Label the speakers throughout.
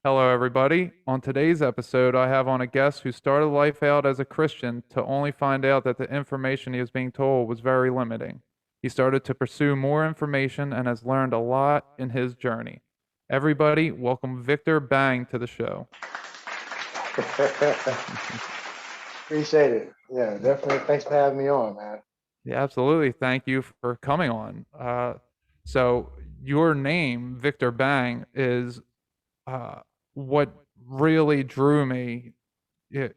Speaker 1: Hello, everybody. On today's episode, I have on a guest who started life out as a Christian to only find out that the information he was being told was very limiting. He started to pursue more information and has learned a lot in his journey. Everybody, welcome Vikter Bang to the show.
Speaker 2: Appreciate it. Yeah, definitely. Thanks for having me on, man.
Speaker 1: Yeah, absolutely. Thank you for coming on. So, your name, Vikter Bang, is uh, what really drew me. Yeah,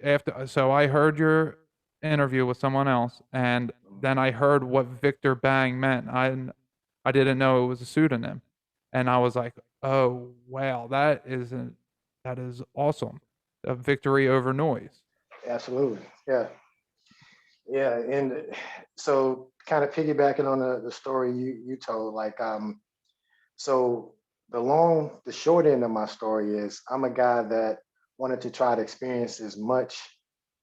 Speaker 1: so I heard your interview with someone else, and then I heard what Victor Bang meant. I didn't know it was a pseudonym, and I was like, "Oh wow, that is awesome! A victory over noise."
Speaker 2: Absolutely. Yeah. Yeah. And so kind of piggybacking on the story you told, so the short end of my story is I'm a guy that wanted to try to experience as much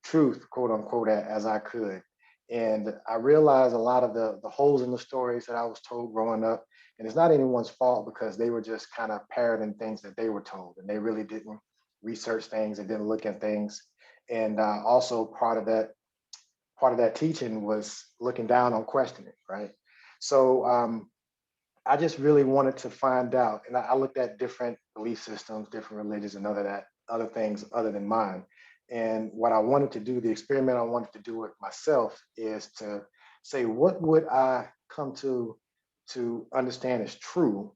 Speaker 2: truth, quote unquote, as I could. And I realized a lot of the holes in the stories that I was told growing up. And it's not anyone's fault because they were just kind of parroting things that they were told and they really didn't research things and didn't look at things. And also part of that teaching was looking down on questioning, right? So I just really wanted to find out, and I looked at different belief systems, different religions, and other things other than mine. And what I wanted to do, the experiment I wanted to do with myself, is to say, what would I come to understand as true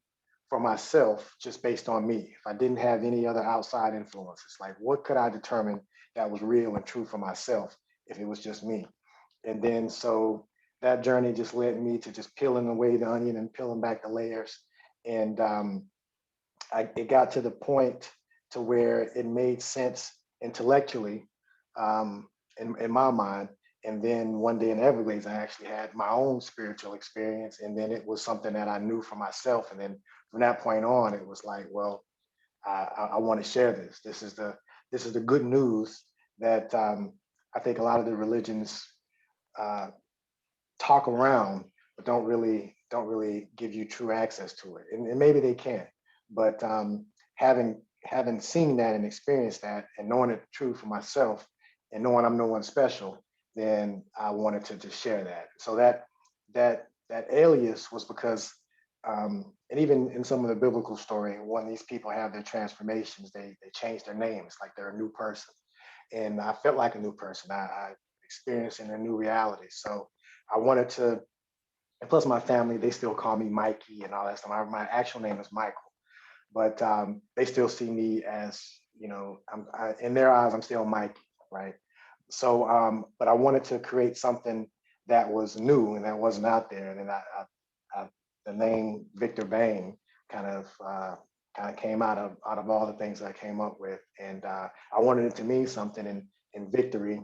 Speaker 2: for myself, just based on me? If I didn't have any other outside influences, like what could I determine that was real and true for myself if it was just me? And then so that journey just led me to just peeling away the onion and peeling back the layers. And it got to the point to where it made sense intellectually, in my mind. And then one day in Everglades, I actually had my own spiritual experience. And then it was something that I knew for myself. And then from that point on, it was like, well, I want to share this. This is the good news that I think a lot of the religions uh, talk around, but don't really give you true access to it. And maybe they can, but having seen that and experienced that, and knowing it true for myself, and knowing I'm no one special, then I wanted to just share that. So that alias was because, and even in some of the biblical story, when these people have their transformations, they change their names like they're a new person, and I felt like a new person. I experiencing a new reality. So I wanted to, and plus my family, they still call me Mikey and all that stuff. My actual name is Michael, but they still see me as, in their eyes, I'm still Mikey, right? So, but I wanted to create something that was new and that wasn't out there. And then the name Victor Bang kind of came out of all the things I came up with, and I wanted it to mean something in victory,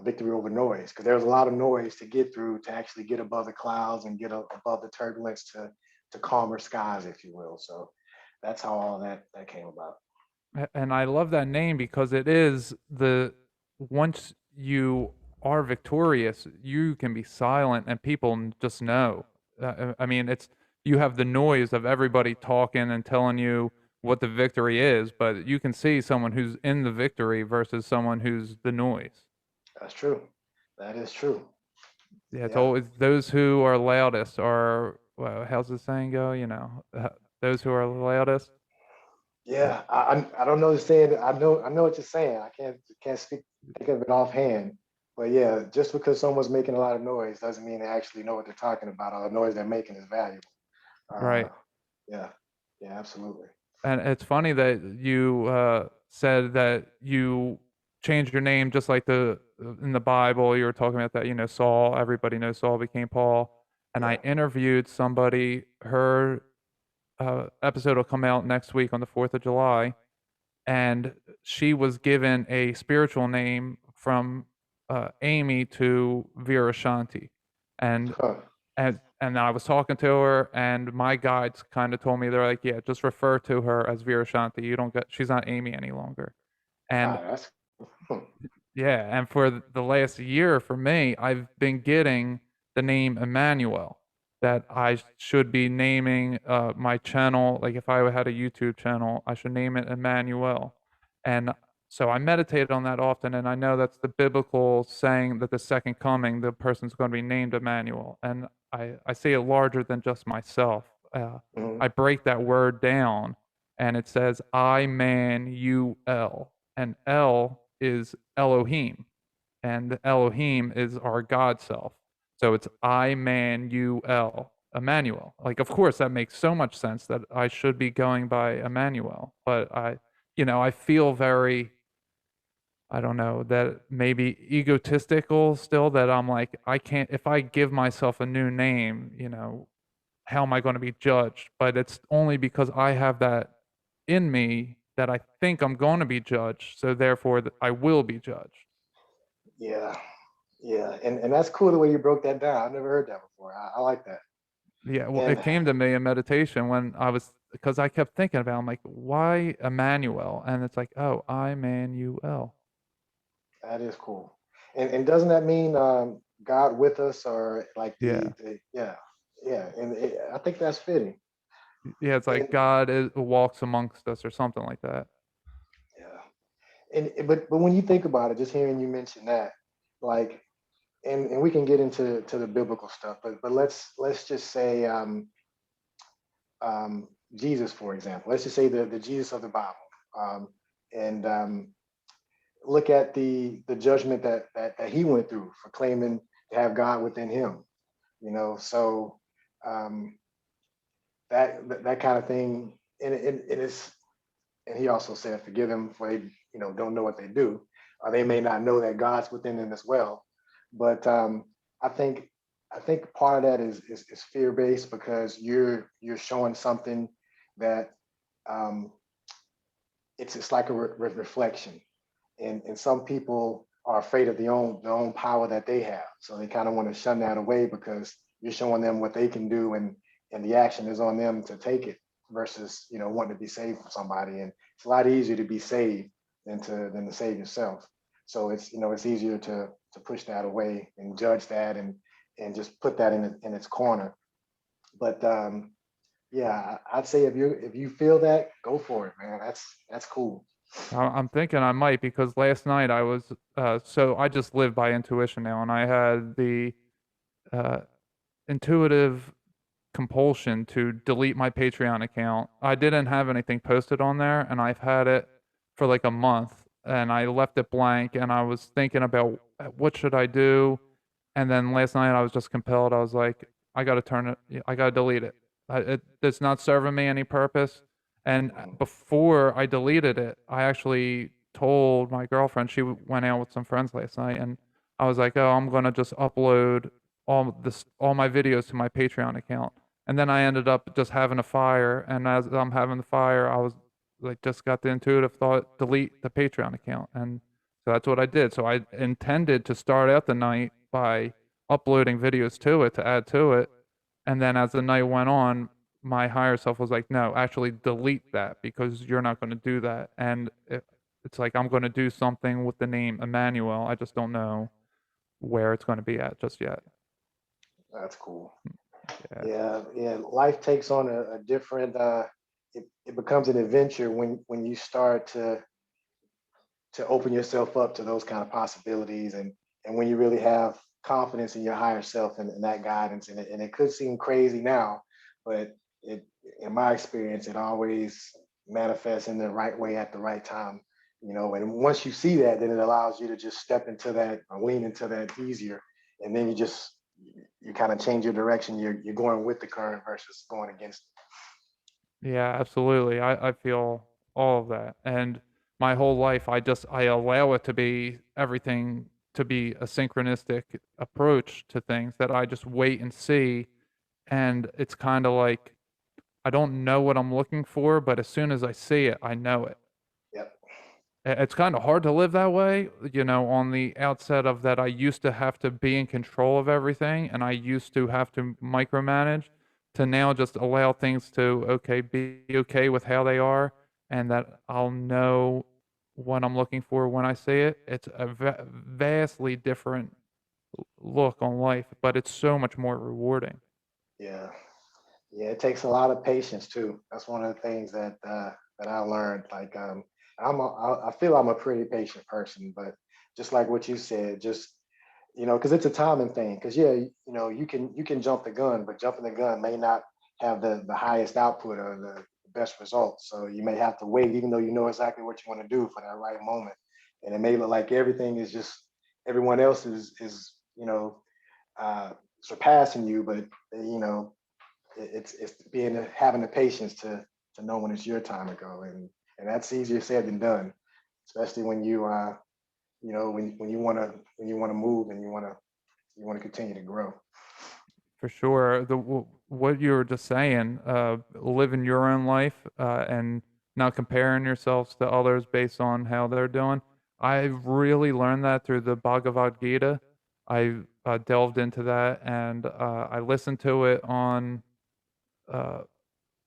Speaker 2: victory over noise, because there was a lot of noise to get through to actually get above the clouds and get above the turbulence to calmer skies, if you will. So that's how all that came about.
Speaker 1: And I love that name because it is the once you are victorious, you can be silent and people just know. I mean, it's you have the noise of everybody talking and telling you what the victory is, but you can see someone who's in the victory versus someone who's the noise.
Speaker 2: That's true. That is true.
Speaker 1: Yeah, it's
Speaker 2: Yeah.
Speaker 1: always those who are loudest are, well, how's the saying go? Those who are loudest. Uh,
Speaker 2: Yeah, I don't know the saying. I know what you're saying. I can't think of it offhand. But yeah, just because someone's making a lot of noise doesn't mean they actually know what they're talking about, or the noise they're making is valuable. Uh,
Speaker 1: right.
Speaker 2: yeah, yeah, absolutely.
Speaker 1: And it's funny that you said that you changed your name just like the in the Bible. You were talking about that, Saul. Everybody knows Saul became Paul. And I
Speaker 2: Yeah.
Speaker 1: interviewed somebody. Her episode will come out next week on the 4th of July, and she was given a spiritual name from Amy to Vera Shanti, and
Speaker 2: Huh.
Speaker 1: and I was talking to her, and my guides kind of told me they're like, yeah, just refer to her as Vera Shanti. You don't get she's not Amy any longer. And
Speaker 2: That's hmm.
Speaker 1: yeah, and for the last year for me, I've been getting the name Emmanuel, that I should be naming my channel. Like if I had a YouTube channel, I should name it Emmanuel. And so I meditate on that often, and I know that's the biblical saying that the second coming, the person's going to be named Emmanuel. And I see it larger than just myself.
Speaker 2: Mhm.
Speaker 1: I break that word down, and it says I man you El, and El is Elohim, and Elohim is our God self. So it's I man you El, Emmanuel. Like, of course, that makes so much sense that I should be going by Emmanuel, but I feel very, I don't know, that maybe egotistical still, that I'm like, I can't, if I give myself a new name, how am I going to be judged? But it's only because I have that in me that I think I'm going to be judged. So therefore, I will be judged.
Speaker 2: Yeah, yeah, and that's cool the way you broke that down. I've never heard that before. I like that.
Speaker 1: Yeah, well,
Speaker 2: And
Speaker 1: it came to me in meditation when because I kept thinking about, I'm like, why Emmanuel? And it's like, oh, I man you L.
Speaker 2: that is cool. And doesn't that mean God with us, or like
Speaker 1: Yeah.
Speaker 2: the yeah, yeah, and I think that's fitting.
Speaker 1: Yeah, it's like
Speaker 2: And
Speaker 1: God walks amongst us or something like that.
Speaker 2: yeah, but when you think about it, just hearing you mention that, like, and we can get into the biblical stuff, but let's just say Jesus, for example. Let's just say the Jesus of the Bible, um, and look at the judgment that he went through for claiming to have God within him. So um, that kind of thing, and it's and he also said, "Forgive them, for they don't know what they do, or they may not know that God's within them as well." But I think I think part of that is fear based, because you're showing something that um, it's like a reflection, and some people are afraid of their own power that they have, so they kind of want to shun that away because you're showing them what they can do, and the action is on them to take it, versus wanting to be saved from somebody. And it's a lot easier to be saved than to save yourself. So it's easier to push that away and judge that, and just put that in its corner. But yeah, I'd say if you feel that, go for it, man. That's cool.
Speaker 1: I'm thinking I might, because last night so I just live by intuition now, and I had the uh, intuitive compulsion to delete my Patreon account. I didn't have anything posted on there, and I've had it for like a month, and I left it blank, and I was thinking about what should I do, and then last night I was just compelled. I was like, I got to turn it. I got to delete it. It's not serving me any purpose. And
Speaker 2: Mhm.
Speaker 1: before I deleted it, I actually told my girlfriend. She went out with some friends last night, and I was like, "Oh, I'm gonna just upload all my videos to my Patreon account." And then I ended up just having a fire, and as I'm having the fire, I was like, just got the intuitive thought, delete the Patreon account, and so that's what I did. So I intended to start out the night by uploading videos to it to add to it, and then as the night went on, my higher self was like, "No, actually delete that, because you're not going to do that." And it's like I'm going to do something with the name Emmanuel. I just don't know where it's going to be at just yet.
Speaker 2: That's cool.
Speaker 1: Yeah.
Speaker 2: Yeah, yeah. Life takes on a different. It becomes an adventure when you start to open yourself up to those kind of possibilities, and when you really have confidence in your higher self, and that guidance. And it could seem crazy now, but it in my experience, it always manifests in the right way at the right time. And once you see that, then it allows you to just step into that, or lean into that easier. And then you kind of change your direction. You're going with the current versus going against
Speaker 1: Yeah, absolutely. I feel all of that. And my whole life, I allow it to be everything, to be a synchronistic approach to things, that I just wait and see. And it's kind of like I don't know what I'm looking for, but as soon as I see it, I know it.
Speaker 2: it. Yep.
Speaker 1: It's kind of hard to live that way, on the outset of that. I used to have to be in control of everything, and I used to have to micromanage, to now just allow things to, okay, be okay with how they are, and that I'll know what I'm looking for when I see it. It's a vastly different look on life, but it's so much more rewarding.
Speaker 2: Yeah. Yeah, it takes a lot of patience too. That's one of the things that that I learned. Like, I feel I'm a pretty patient person, but just like what you said, just because it's a timing thing. Because yeah, you can jump the gun, but jumping the gun may not have the highest output or the best results. So you may have to wait, even though you know exactly what you want to do for that right moment. And it may look like everything is just everyone else is surpassing you, but you know it's being having the patience to know when it's your time to go, and that's easier said than done, especially when when you want to move and you want to continue to grow.
Speaker 1: For sure. What you were just saying, living your own life, and not comparing yourselves to others based on how they're doing. I really learned that through the Bhagavad Gita. I delved into that, and I listened to it on uh,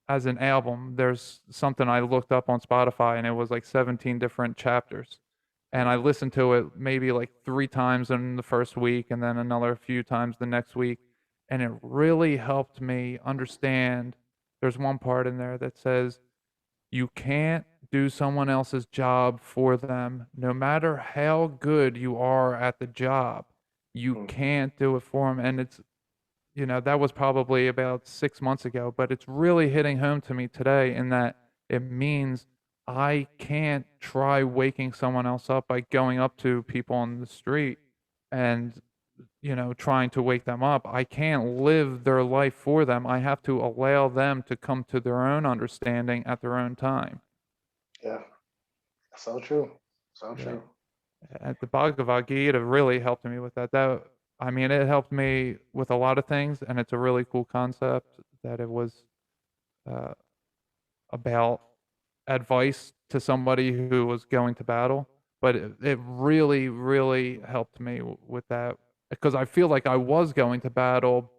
Speaker 1: as an album. There's something I looked up on Spotify, and it was like 17 different chapters. And I listened to it maybe like 3 times in the first week and then another few times the next week, and it really helped me understand. There's one part in there that says, "You can't do someone else's job for them. No matter how good you are at the job, you
Speaker 2: Mm,
Speaker 1: can't do it for them." And that was probably about 6 months ago, but it's really hitting home to me today in that it means I can't try waking someone else up by going up to people on the street and, trying to wake them up. I can't live their life for them. I have to allow them to come to their own understanding at their own time.
Speaker 2: yeah, so true, so
Speaker 1: Yeah.
Speaker 2: true.
Speaker 1: The Bhagavad Gita really helped me with that. I mean, it helped me with a lot of things, and it's a really cool concept that it was uh, about advice to somebody who was going to battle. But it really, really helped me with that because I feel like I was going to battle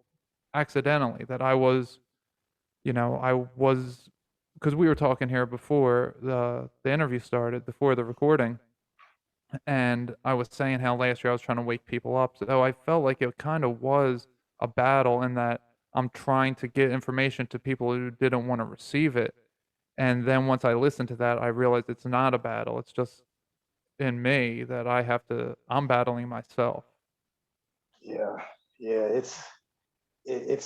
Speaker 1: accidentally. That I was, because we were talking here before the interview started, before the recording, and I was saying how last year I was trying to wake people up. So I felt like it kind of was a battle in that I'm trying to get information to people who didn't want to receive it. And then once I listened to that, I realized it's not a battle. It's just in me that I'm battling myself.
Speaker 2: Yeah, yeah, it's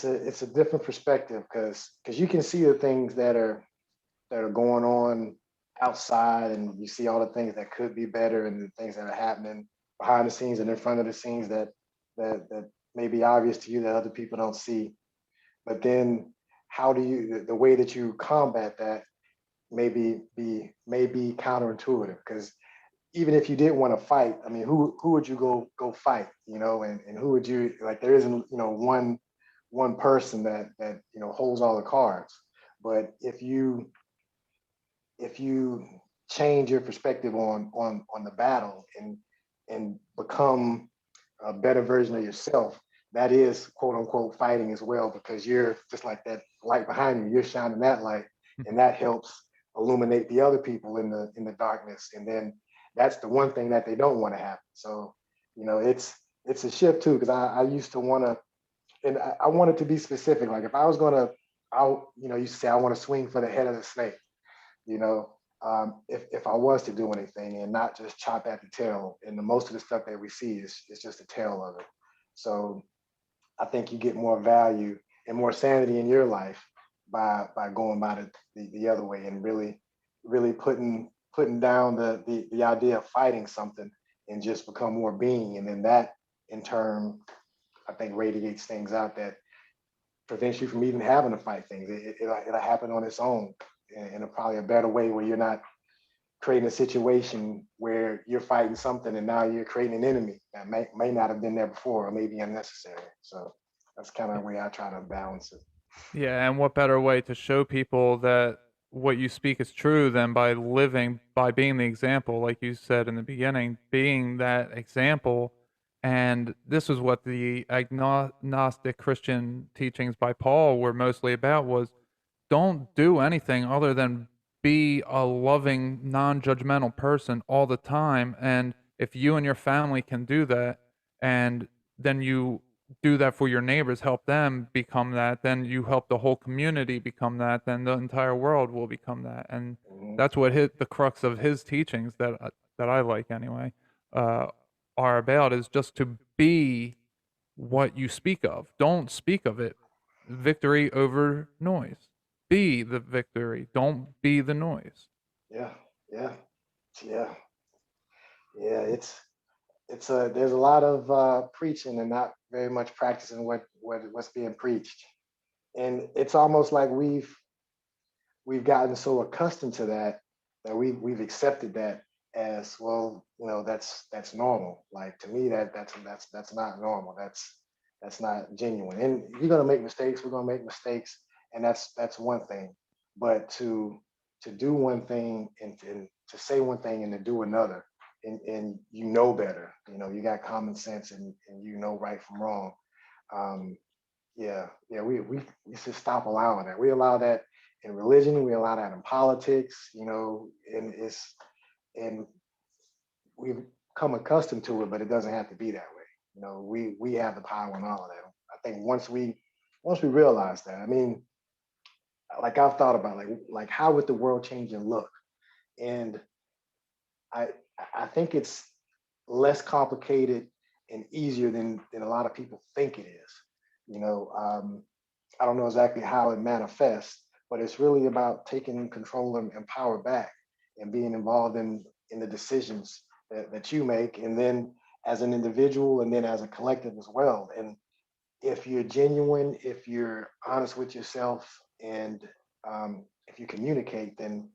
Speaker 2: a different perspective because you can see the things that are going on outside, and you see all the things that could be better and the things that are happening behind the scenes and in front of the scenes that may be obvious to you that other people don't see. But then how do you the way that you combat that may be counterintuitive, because even if you did want to fight, I mean, who would you go fight, and who would you like? There isn't, one person that holds all the cards. But if you change your perspective on the battle and become a better version of yourself, that is quote unquote fighting as well, because you're just like that light behind you, you're shining that light, and that helps illuminate the other people in the darkness. And then that's the one thing that they don't want to happen. So it's a shift too, because I used to want to, and I wanted to be specific. Like if I was gonna, you say I want to swing for the head of the snake, you know, if I was to do anything and not just chop at the tail. And the most of the stuff that we see is just the tail of it. So I think you get more value and more sanity in your life by going by the other way, and really putting down the idea of fighting something and just become more being. And then that in turn, I think, radiates things out that prevents you from even having to fight things. It'll happen on its own in probably a better way, where you're not creating a situation where you're fighting something and now you're creating an enemy that may not have been there before or may be unnecessary. So that's kind of the way I try to balance it.
Speaker 1: Yeah, and what better way to show people that what you speak is true than by being the example, like you said in the beginning, being that example. And this is what the agnostic Christian teachings by Paul were mostly about, was don't do anything other than be a loving, non-judgmental person all the time. And if you and your family can do that, and then you do that for your neighbors, help them become that, then you help the whole community become that, then the entire world will become that. And
Speaker 2: Mhm.
Speaker 1: that's what hit the crux of his teachings that I like anyway, uh, are about, is just to be what you speak of. Don't speak of it. Victory over noise. Be the victory. Don't be the noise.
Speaker 2: Yeah, yeah, yeah, yeah. It's there's a lot of preaching and not very much practicing what's being preached, and it's almost like we've gotten so accustomed to that that we've accepted that as well. You know, that's normal. Like to me, that's not normal. That's not genuine. And you're gonna make mistakes. We're gonna make mistakes, and that's one thing. But to do one thing and to say one thing and to do another, and you know better. You know, you got common sense and you know right from wrong. Um, yeah, yeah, we should stop allowing that. We allow that in religion, we allow that in politics, you know, and we've come accustomed to it, but it doesn't have to be that way. You know, we have the power and all of that. I think once we realize that, I mean, like I've thought about like how would the world change and look? And I I think it's less complicated and easier than a lot of people think it is. You know, I don't know exactly how it manifests, but it's really about taking control and power back and being involved in the decisions that you make, and then as an individual, and then as a collective as well. And if you're genuine, if you're honest with yourself, and if you communicate, then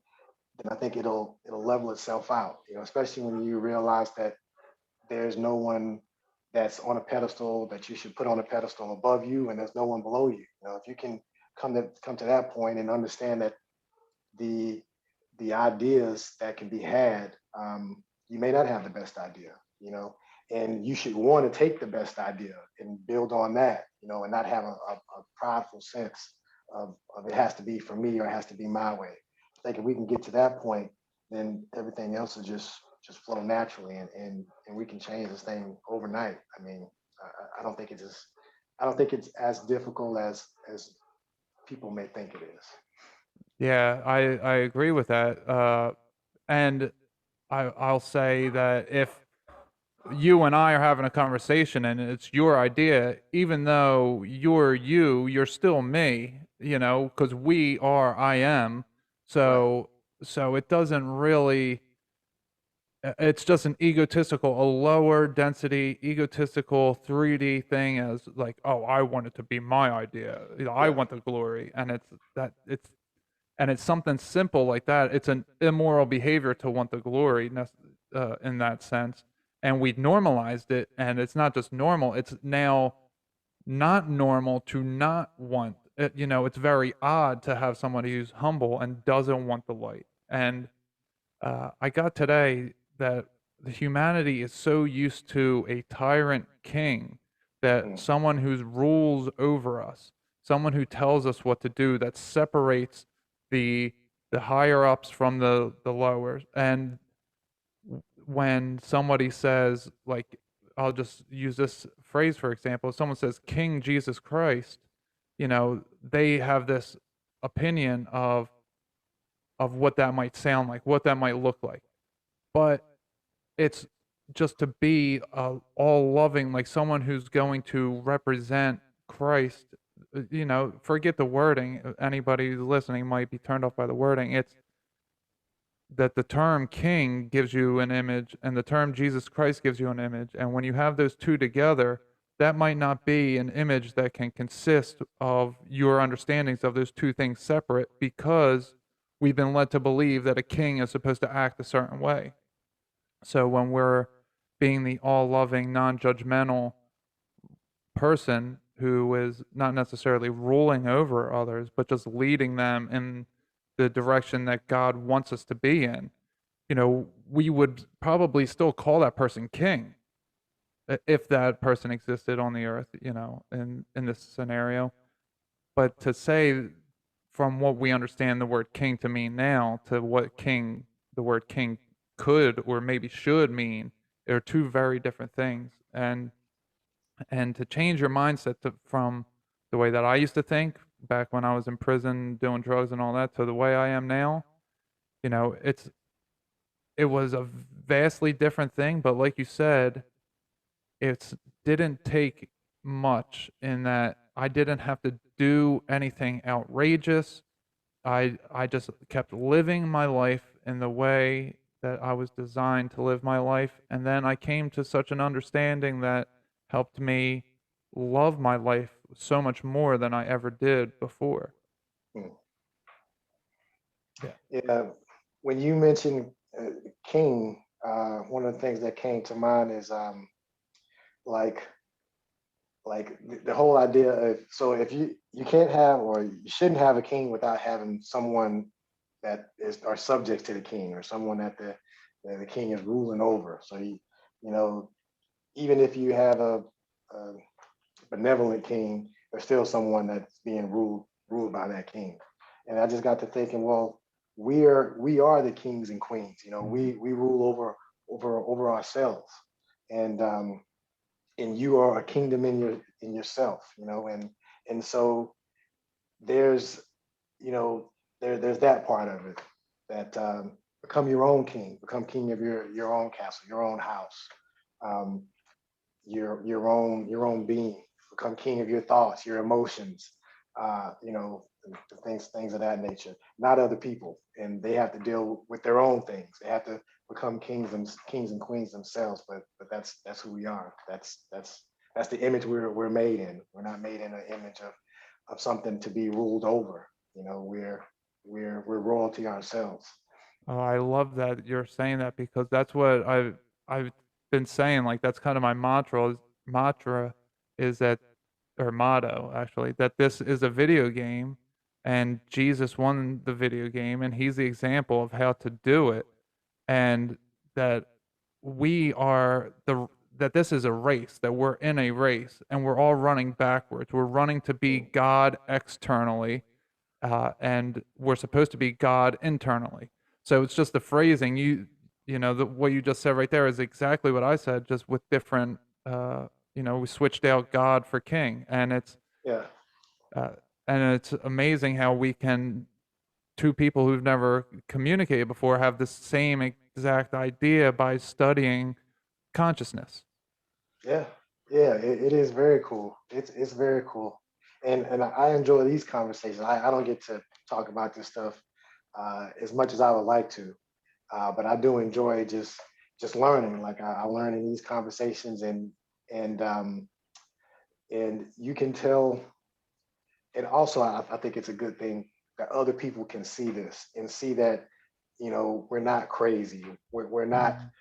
Speaker 2: I think it'll level itself out. You know, especially when you realize that there's no one that's on a pedestal that you should put on a pedestal above you, and there's no one below you. You know, if you can come to that point and understand that the the ideas that can be had, you may not have the best idea, you know, and you should want to take the best idea and build on that, you know, and not have a prideful sense of it has to be for me or it has to be my way. I think if we can get to that point, then everything else will just flow naturally, and we can change this thing overnight. I mean, I don't think I don't think it's as difficult as people may think it is.
Speaker 1: Yeah, I agree with that. And I'll say that if you and I are having a conversation and it's your idea, even though you're you, you're still me, you know, because we are I am.
Speaker 2: Right.
Speaker 1: So it doesn't really, it's just an egotistical, a lower density, egotistical 3D thing as like, oh, I want it to be my idea. You know, I
Speaker 2: Yeah.
Speaker 1: want the glory. And it's something simple like that. It's an immoral behavior to want the glory in that sense. And we normalized it, and it's not just normal, it's now not normal to not want it. You know, it's very odd to have somebody who's humble and doesn't want the light. And I got today that the humanity is so used to a tyrant king, that
Speaker 2: Mm.
Speaker 1: someone who rules over us, someone who tells us what to do, that separates the the higher ups from the lowers. And when somebody says, like, I'll just use this phrase for example, if someone says King Jesus Christ, you know, they have this opinion of what that might sound like, what that might look like. But it's just to be all loving, like someone who's going to represent Christ. You know, forget the wording. Anybody listening might be turned off by the wording. It's that the term king gives you an image and the term Jesus Christ gives you an image. And when you have those two together, that might not be an image that can consist of your understandings of those two things separate, because we've been led to believe that a king is supposed to act a certain way. So when we're being the all loving, non judgmental person who is not necessarily ruling over others, but just leading them in the direction that God wants us to be in, you know, we would probably still call that person king, if that person existed on the earth, you know, in this scenario. But to say, from what we understand the word king to mean now, to what the word king could or maybe should mean, are two very different things. And and to change your mindset from the way that I used to think back when I was in prison doing drugs and all that to the way I am now, it was a vastly different thing, but like you said, it didn't take much in that I didn't have to do anything outrageous. I just kept living my life in the way that I was designed to live my life, and then I came to such an understanding that helped me love my life so much more than I ever did before.
Speaker 2: Mm.
Speaker 1: Yeah.
Speaker 2: Yeah, when you mentioned king, one of the things that came to mind is like the whole idea of, so if you can't have, or you shouldn't have a king without having someone that is are subjects to the king, or someone that the king is ruling over. So you know even if you have a benevolent king, there's still someone that's being ruled by that king. And I just got to thinking, well, we are the kings and queens.
Speaker 1: Mhm.
Speaker 2: We rule over ourselves, and you are a kingdom in yourself. And so there's you know there's that part of it, that become your own king, become king of your own castle, your own house. Um, your own being, become king of your thoughts, your emotions, things of that nature, not other people. And they have to deal with their own things. They have to become kings and queens themselves. But that's who we are. That's the image we're made in. We're not made in an image of something to be ruled over. We're royalty ourselves.
Speaker 1: Oh, I love that you're saying that because that's what I've been saying. Like that's kind of my mantra is that, or motto actually, that this is a video game and Jesus won the video game and he's the example of how to do it, and that we are the that this is a race, that we're in a race and we're all running backwards. We're running to be
Speaker 2: Mm.
Speaker 1: God externally, and we're supposed to be God internally. So it's just the phrasing. What you just said right there is exactly what I said, just with different. We switched out God for King,
Speaker 2: Yeah.
Speaker 1: uh, and it's amazing how we can two people who've never communicated before have the same exact idea by studying consciousness.
Speaker 2: Yeah, yeah, it is very cool. It's very cool, and I enjoy these conversations. I don't get to talk about this stuff as much as I would like to, but I do enjoy just learning. Like I learn in these conversations, and um, and you can tell. And also, I think it's a good thing that other people can see this and see that we're not crazy. We're not
Speaker 1: Mhm.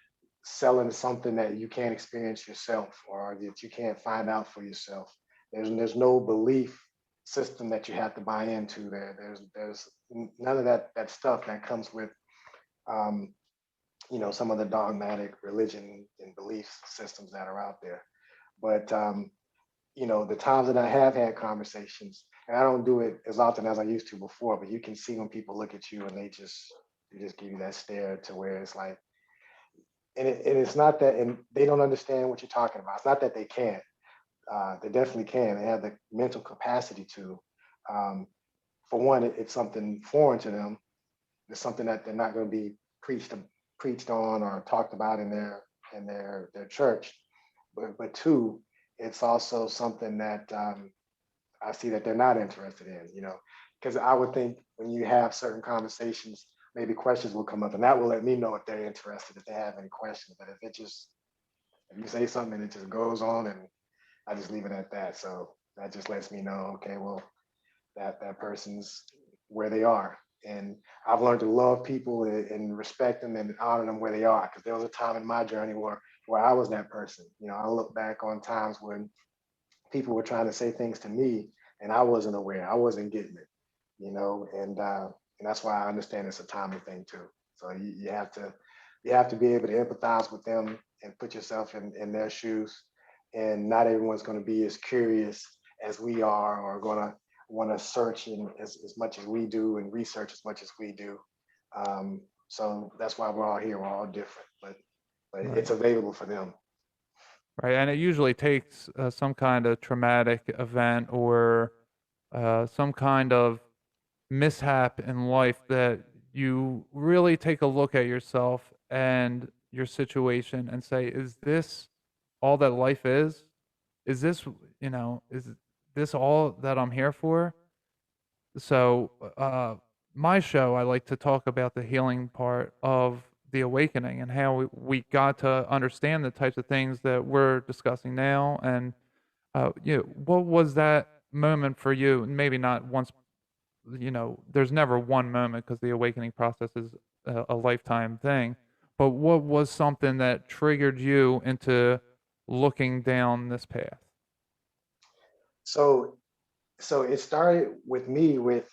Speaker 2: selling something that you can't experience yourself, or that you can't find out for yourself. There's no belief system that you have to buy into there. There's none of that stuff that comes with um, some of the dogmatic religion and belief systems that are out there. But the times that I have had conversations, and I don't do it as often as I used to before, but you can see when people look at you and they just give you that stare, to where it's like, and it's not that, and they don't understand what you're talking about. It's not that they can't. They definitely can. They have the mental capacity to. Um, for one, it's something foreign to them. It's something that they're not going to be preached on or talked about in their church. But two, it's also something that I see that they're not interested in. Because I would think when you have certain conversations, maybe questions will come up, and that will let me know if they're interested, if they have any questions. But if you say something and it just goes on, and I just leave it at that. So that just lets me know, okay, well, that person's where they are. And I've learned to love people and respect them and honor them where they are. Because there was a time in my journey where I was that person. I look back on times when people were trying to say things to me and I wasn't aware, I wasn't getting it. And that's why I understand it's a timing thing too. So you have to be able to empathize with them and put yourself in their shoes. And not everyone's going to be as curious as we are, or going to want to search as much as we do and research as much as we do. So that's why we're all here. We're all different, but it's
Speaker 1: Right.
Speaker 2: available for them.
Speaker 1: right? And it usually takes some kind of traumatic event or some kind of mishap in life that you really take a look at yourself and your situation and say, is this all that life is? Is this, is this all that I'm here for? So, my show, I like to talk about the healing part of the awakening and how we got to understand the types of things that we're discussing now. And, what was that moment for you? Maybe not once, there's never one moment because the awakening process is a lifetime thing. But what was something that triggered you into looking down this path?
Speaker 2: So so it started with me with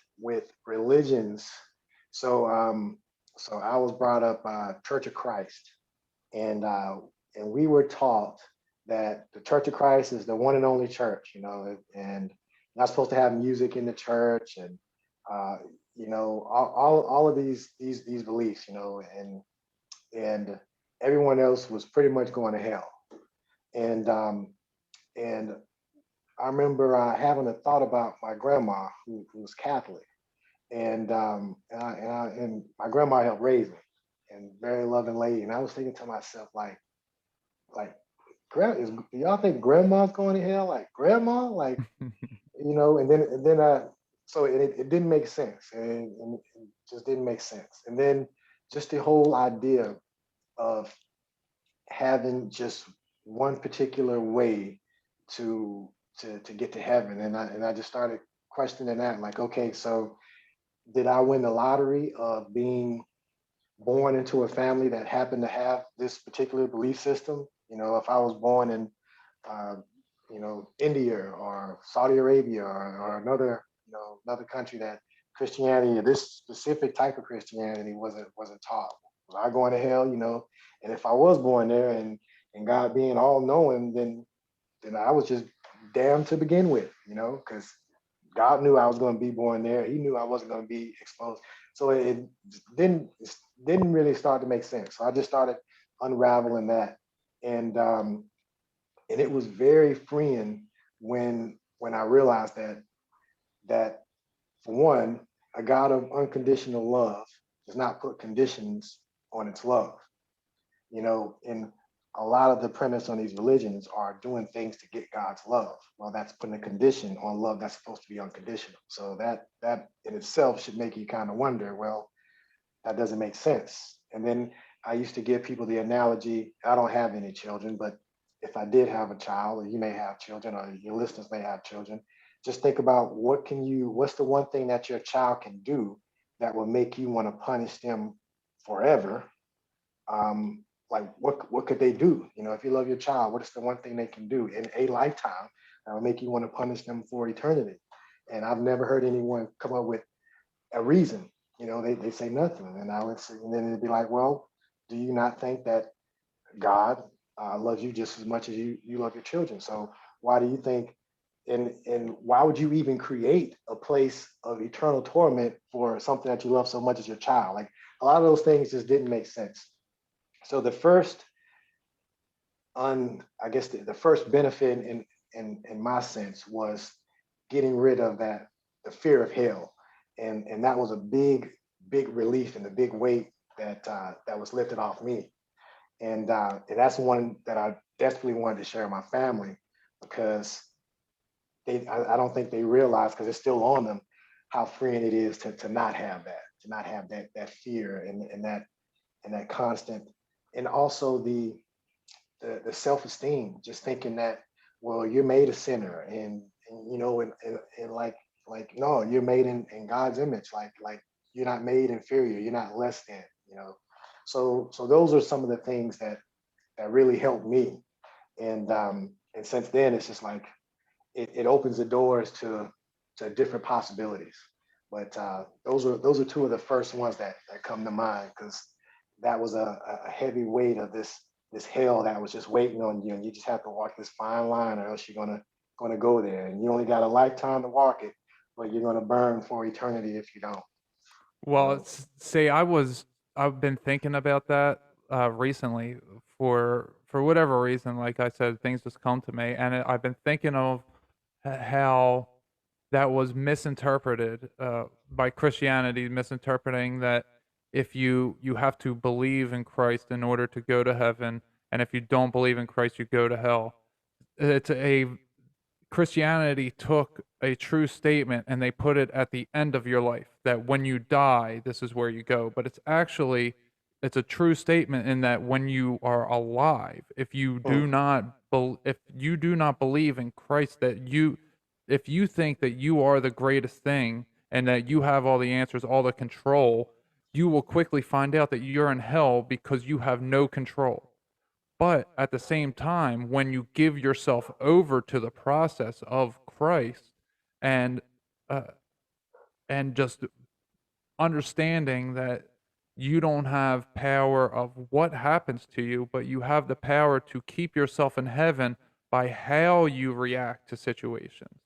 Speaker 2: religions. So so I was brought up Church of Christ, and we were taught that the Church of Christ is the one and only church, and not supposed to have music in the church, and uh, all of these beliefs, and everyone else was pretty much going to hell. And and I remember having a thought about my grandma who was Catholic, and my grandma helped raise me, and very loving lady. And I was thinking to myself, like, do y'all think grandma's going to hell? Like grandma, like so it didn't make sense, and it just didn't make sense. And then just the whole idea of having just one particular way to to get to heaven, and I just started questioning that, like, okay, so did I win the lottery of being born into a family that happened to have this particular belief system? If I was born in uh, India or Saudi Arabia, or another country that Christianity, this specific type of Christianity, wasn't taught, was I going to hell? And if I was born there, and God being all knowing, then I was just damned to begin with, because God knew I was going to be born there. He knew I wasn't going to be exposed. So it didn't really start to make sense. So I just started unraveling that, and it was very freeing when I realized that for one, a God of unconditional love does not put conditions on its love. And a lot of the premise on these religions are doing things to get God's love. Well, that's putting a condition on love that's supposed to be unconditional. So that in itself should make you kind of wonder, well, that doesn't make sense. And then I used to give people the analogy, I don't have any children, but if I did have a child, or you may have children, or your listeners may have children, just think about what's the one thing that your child can do that will make you want to punish them forever. Like what could they do? If you love your child, what is the one thing they can do in a lifetime that will make you want to punish them for eternity? And I've never heard anyone come up with a reason. They say nothing. And and then it'd be like, well, do you not think that God loves you just as much as you love your children? So why do you think, and why would you even create a place of eternal torment for something that you love so much as your child? Like, a lot of those things just didn't make sense. So the first I guess the first benefit in my sense was getting rid of the fear of hell, and that was a big relief and a big weight that was lifted off me, and that's one that I desperately wanted to share with my family, because I don't think they realize, because it's still on them, how freeing it is to not have that, that fear, and that constant, and also the self-esteem, just thinking that, well, you're made a sinner, and like, no, you're made in God's image, like you're not made inferior, you're not less than. So those are some of the things that really helped me, and since then it's just like it opens the doors to different possibilities. But those are two of the first ones that come to mind, because that was a heavy weight of this hell that was just waiting on you, and you just have to walk this fine line, or else you're gonna go there, and you only got a lifetime to walk it, but you're gonna burn for eternity if you don't.
Speaker 1: Well,
Speaker 2: So
Speaker 1: I've been thinking about that recently for for whatever reason, like I said, things just come to me, and I've been thinking of how that was misinterpreted by Christianity, misinterpreting that if you have to believe in Christ in order to go to heaven, and if you don't believe in Christ, you go to hell. It's a Christianity took a true statement and they put it at the end of your life that when you die, this is where you go. But it's a true statement in that when you are alive,
Speaker 2: Mm,
Speaker 1: if you do not believe in Christ, if you think that you are the greatest thing and that you have all the answers, all the control, you will quickly find out that you're in hell because you have no control. But at the same time, when you give yourself over to the process of Christ and uh, and just understanding that you don't have power of what happens to you, but you have the power to keep yourself in heaven by how you react to situations.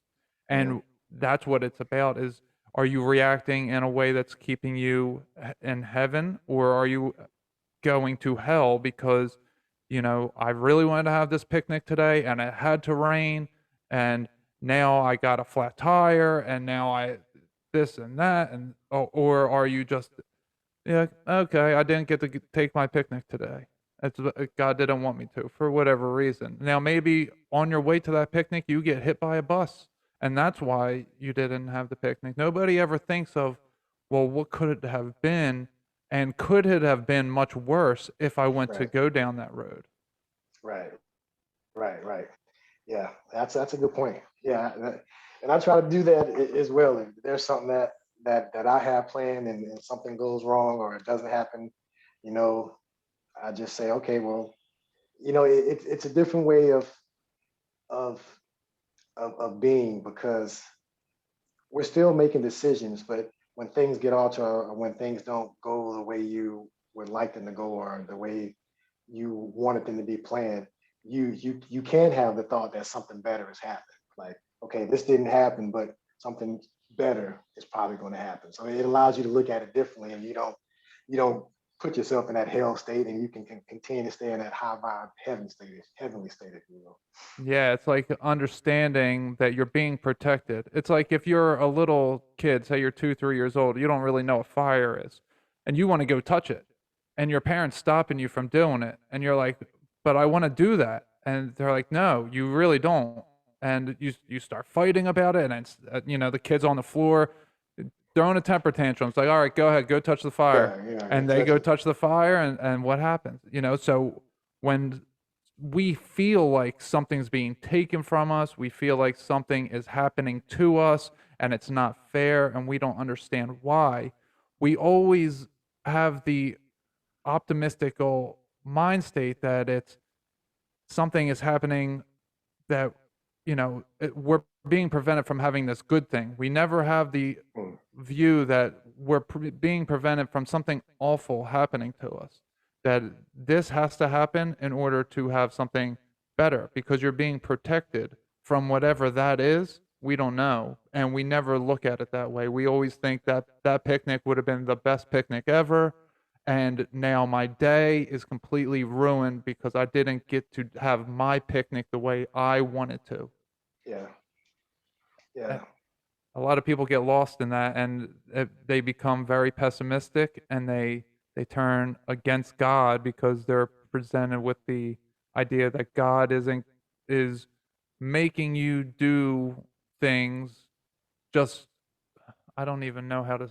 Speaker 2: yeah,
Speaker 1: And that's what it's about is are you reacting in a way that's keeping you in heaven, or are you going to hell because I really wanted to have this picnic today and it had to rain, and now I got a flat tire, and now I this and that, and or are you just, yeah, okay, I didn't get to take my picnic today. God didn't want me to for whatever reason. Now maybe on your way to that picnic you get hit by a bus, and that's why you didn't have the picnic. Nobody ever thinks of, well, what could it have been, and could it have been much worse if I went to
Speaker 2: right,
Speaker 1: go down that road?
Speaker 2: right, right. Yeah, that's a good point. Yeah, and I try to do that as well. If there's something that I have planned and something goes wrong or it doesn't happen, you know, I just say, okay, well, it's a different way of of being because we're still making decisions, but when things get altered or when things don't go the way you would like them to go or the way you wanted them to be planned, you can have the thought that something better has happened. Like, okay, this didn't happen, but something better is probably going to happen. So it allows you to look at it differently, and you don't put yourself in that hell state, and you can continue to stay in that high vibe heavenly state, if you will.
Speaker 1: Yeah, it's like understanding that you're being protected. It's like if you're a little kid, say you're 2, 3 years old, you don't really know what fire is, and you want to go touch it, and your parents stopping you from doing it, and you're like, "But I want to do that," and they're like, "No, you really don't," and you start fighting about it, and it's, the kid's on the floor throwing a temper tantrum. It's like, "All right, go ahead, go touch the fire,"
Speaker 2: Yeah, yeah,
Speaker 1: and they
Speaker 2: touch
Speaker 1: go
Speaker 2: it.
Speaker 1: touch the fire, and what happens? So when we feel like something's being taken from us, we feel like something is happening to us and it's not fair and we don't understand why. We always have the optimistical mind state that it's something is happening, that we're being prevented from having this good thing. We never have the
Speaker 2: Mm,
Speaker 1: view that we're being prevented from something awful happening to us. That this has to happen in order to have something better because you're being protected from whatever that is. We don't know, and we never look at it that way. We always think that that picnic would have been the best picnic ever, and now my day is completely ruined because I didn't get to have my picnic the way I wanted to.
Speaker 2: yeah,
Speaker 1: A
Speaker 2: yeah,
Speaker 1: a lot of people get lost in that, and they become very pessimistic, and they turn against God because they're presented with the idea that God is making you do things just, I don't even know how to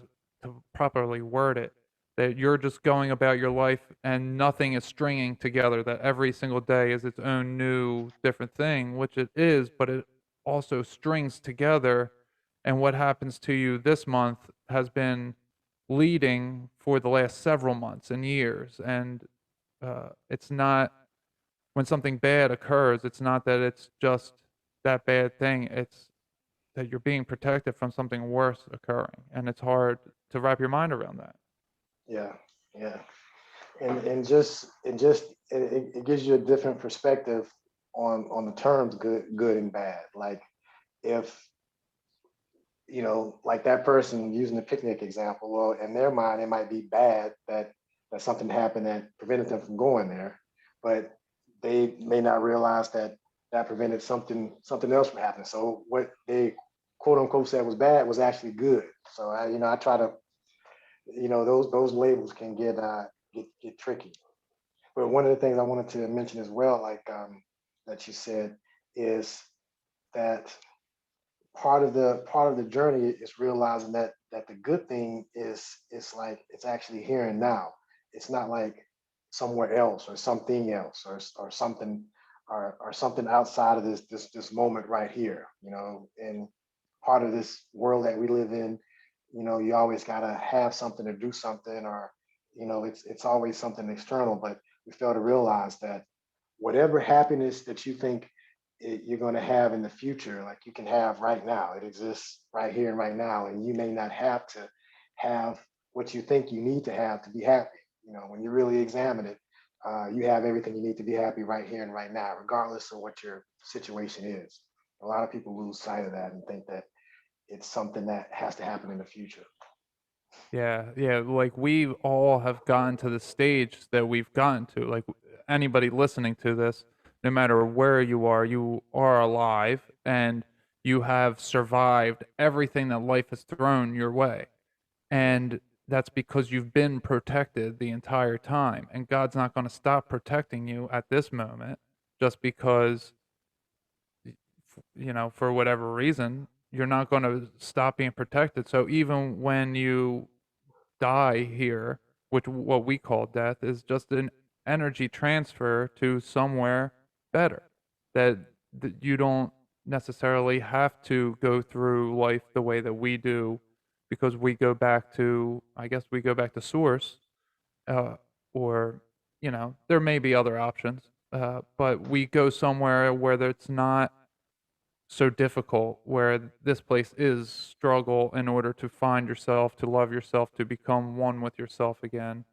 Speaker 1: properly word it. That you're just going about your life and nothing is stringing together. That every single day is its own new different thing, which it is, but it also strings together. And what happens to you this month has been leading for the last several months and years. And it's not, when something bad occurs, it's not that it's just that bad thing. It's that you're being protected from something worse occurring, and it's hard to wrap your mind around that.
Speaker 2: yeah, yeah. And it gives you a different perspective on the terms good and bad. Like if like that person using the picnic example, well, in their mind, it might be bad that something happened that prevented them from going there, but they may not realize that that prevented something else from happening. So what they quote unquote said was bad was actually good. So I try to, those labels can get tricky. But one of the things I wanted to mention as well, like that you said, is that part of the journey is realizing that the good thing is like it's actually here and now. It's not like somewhere else or something else or something or something outside of this moment right here. And part of this world that we live in, you always gotta have something to do something, or it's always something external. But we fail to realize that whatever happiness that you think you're going to have in the future, like you can have right now. It exists right here and right now, and you may not have to have what you think you need to be happy. When you really examine it, you have everything you need to be happy right here and right now, regardless of what your situation is. A lot of people lose sight of that and think that it's something that has to happen in the future.
Speaker 1: Yeah, yeah, like, we all have gotten to the stage that we've gotten to, like, anybody listening to this, no matter where you are alive, and you have survived everything that life has thrown your way, and that's because you've been protected the entire time, and God's not gonna stop protecting you at this moment just because, for whatever reason, you're not gonna stop being protected, so even when you die here, which what we call death, is just an energy transfer to somewhere better. That, that you don't necessarily have to go through life the way that we do, because we go back to, I guess we go back to source, uh, or there may be other options, but we go somewhere where it's not so difficult, where this place is struggle in order to find yourself, to love yourself, to become one with yourself again.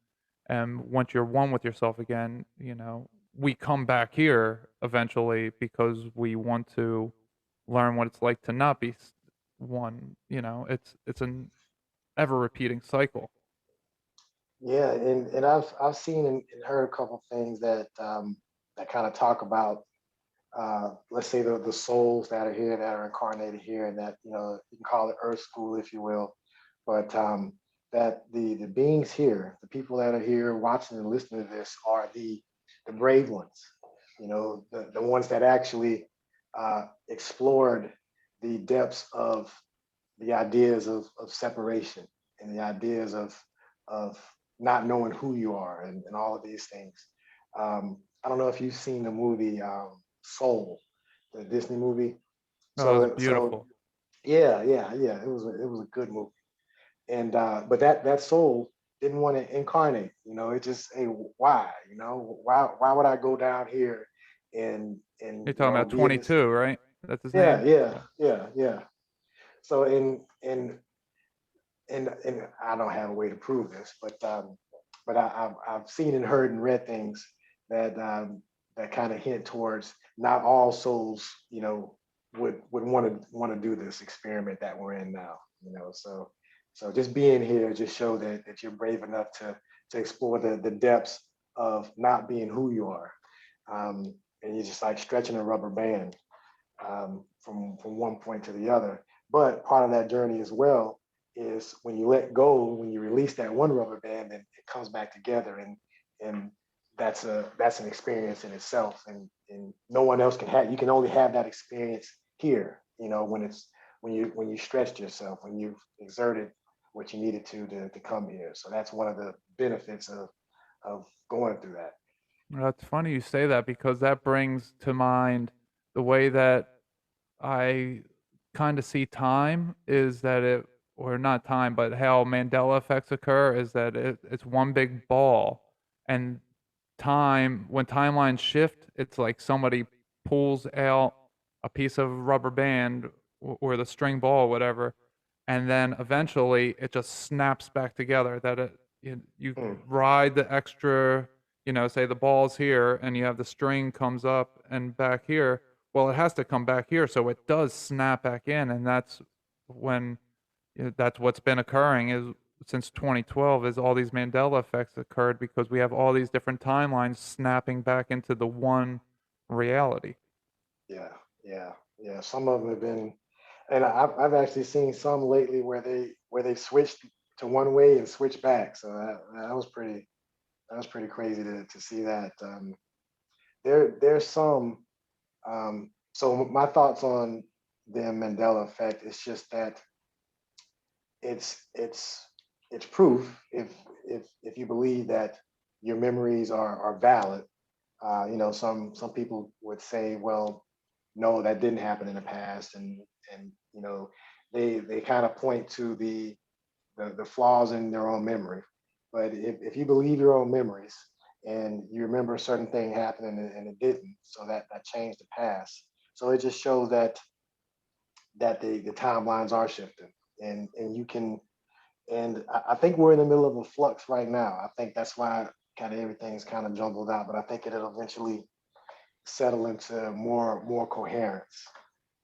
Speaker 1: And once you're one with yourself again, we come back here eventually because we want to learn what it's like to not be one. It's an ever repeating cycle.
Speaker 2: Yeah, and I've seen and heard a couple things that kind of talk about, let's say the souls that are here, that are incarnated here, and that you can call it Earth School if you will, but that the beings here, the people that are here watching and listening to this, are the brave ones, the ones that actually explored the depths of the ideas of separation and the ideas of not knowing who you are, and all of these things. I don't know if you've seen the movie Soul, the Disney movie.
Speaker 1: Oh, it's
Speaker 2: So
Speaker 1: beautiful.
Speaker 2: yeah, yeah, yeah. It was a good movie, and but that soul didn't want to incarnate. It just, hey, why? Why would I go down here and
Speaker 1: You're talking about
Speaker 2: be in this?
Speaker 1: 22, right? That's his
Speaker 2: Yeah,
Speaker 1: name.
Speaker 2: yeah,
Speaker 1: Yeah.
Speaker 2: yeah, yeah. So and I don't have a way to prove this, but I've seen and heard and read things that kind of hint towards not all souls, would want to do this experiment that we're in now. So just being here just show that you're brave enough to explore the depths of not being who you are, and you're just like stretching a rubber band, from one point to the other. But part of that journey as well is when you let go, when you release that one rubber band, and it comes back together, and that's an experience in itself, and no one else can have. You can only have that experience here. When you stretched yourself, when you've exerted what you needed to come here. So that's one of the benefits of going through that.
Speaker 1: Well, it's funny you say that because that brings to mind the way that I kind of see time is that or not time, but how Mandela effects occur is that it's one big ball. And when timelines shift, it's like somebody pulls out a piece of rubber band or the string ball, whatever, and then eventually it just snaps back together. That you
Speaker 2: Mm,
Speaker 1: ride the extra, say the ball's here and you have the string comes up and back here. Well, it has to come back here, so it does snap back in, and that's when that's what's been occurring is since 2012 is all these Mandela effects occurred because we have all these different timelines snapping back into the one reality.
Speaker 2: Yeah, yeah, yeah. Some of them have been, and I've actually seen some lately where they switched to one way and switched back. So that was pretty crazy to see that. There's some. So my thoughts on the Mandela effect is just that it's it's it's proof if you believe that your memories are valid. You know, some people would say, well, no, that didn't happen in the past, and you know, they kind of point to the flaws in their own memory. But if you believe your own memories and you remember a certain thing happening and it didn't, so that changed the past. So it just shows that the timelines are shifting, and you can, and I think we're in the middle of a flux right now. I think that's why kind of everything's kind of jumbled out, but I think it'll eventually settle into more coherence.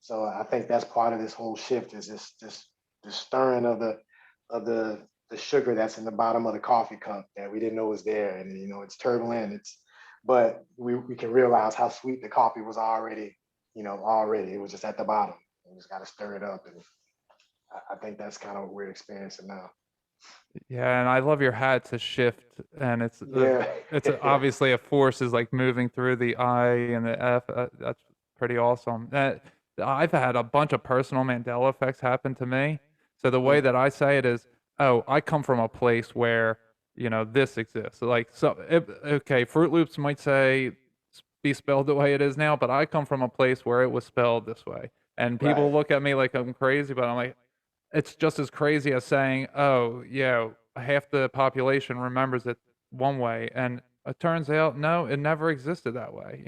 Speaker 2: So I think that's part of this whole shift is this stirring of the sugar that's in the bottom of the coffee cup that we didn't know was there, and you know it's turbulent. But we can realize how sweet the coffee was already. You know, already it was just at the bottom. We just got to stir it up, and I think that's kind of what we're experiencing now.
Speaker 1: Yeah, and I love your hat to shift, and
Speaker 2: Yeah,
Speaker 1: obviously a force is like moving through the I and the F. That's pretty awesome. That I've had a bunch of personal Mandela effects happen to me. So the way
Speaker 2: Mm,
Speaker 1: that I say it is, oh, I come from a place where this exists. Like okay, Fruit Loops might say be spelled the way it is now, but I come from a place where it was spelled this way, and people
Speaker 2: right.
Speaker 1: look at me like I'm crazy, but I'm like, it's just as crazy as saying, "Oh, yeah, half the population remembers it one way," and it turns out, no, it never existed that way.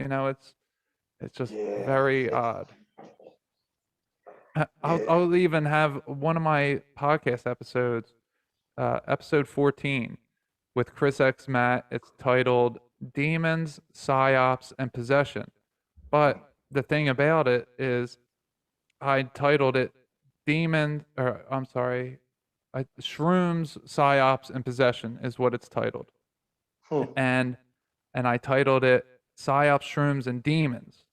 Speaker 1: It's just
Speaker 2: Yeah,
Speaker 1: very
Speaker 2: yeah,
Speaker 1: odd. I'll
Speaker 2: yeah.
Speaker 1: I'll even have one of my podcast episodes, episode 14, with Chris X Matt. It's titled "Demons, Psyops, and Possession." But
Speaker 2: Mm,
Speaker 1: the thing about it is, I titled it "Demon," or I'm sorry, Shrooms, Psyops, and Possession is what it's titled.
Speaker 2: hmm,
Speaker 1: And I titled it Psyops, Shrooms, and Demons.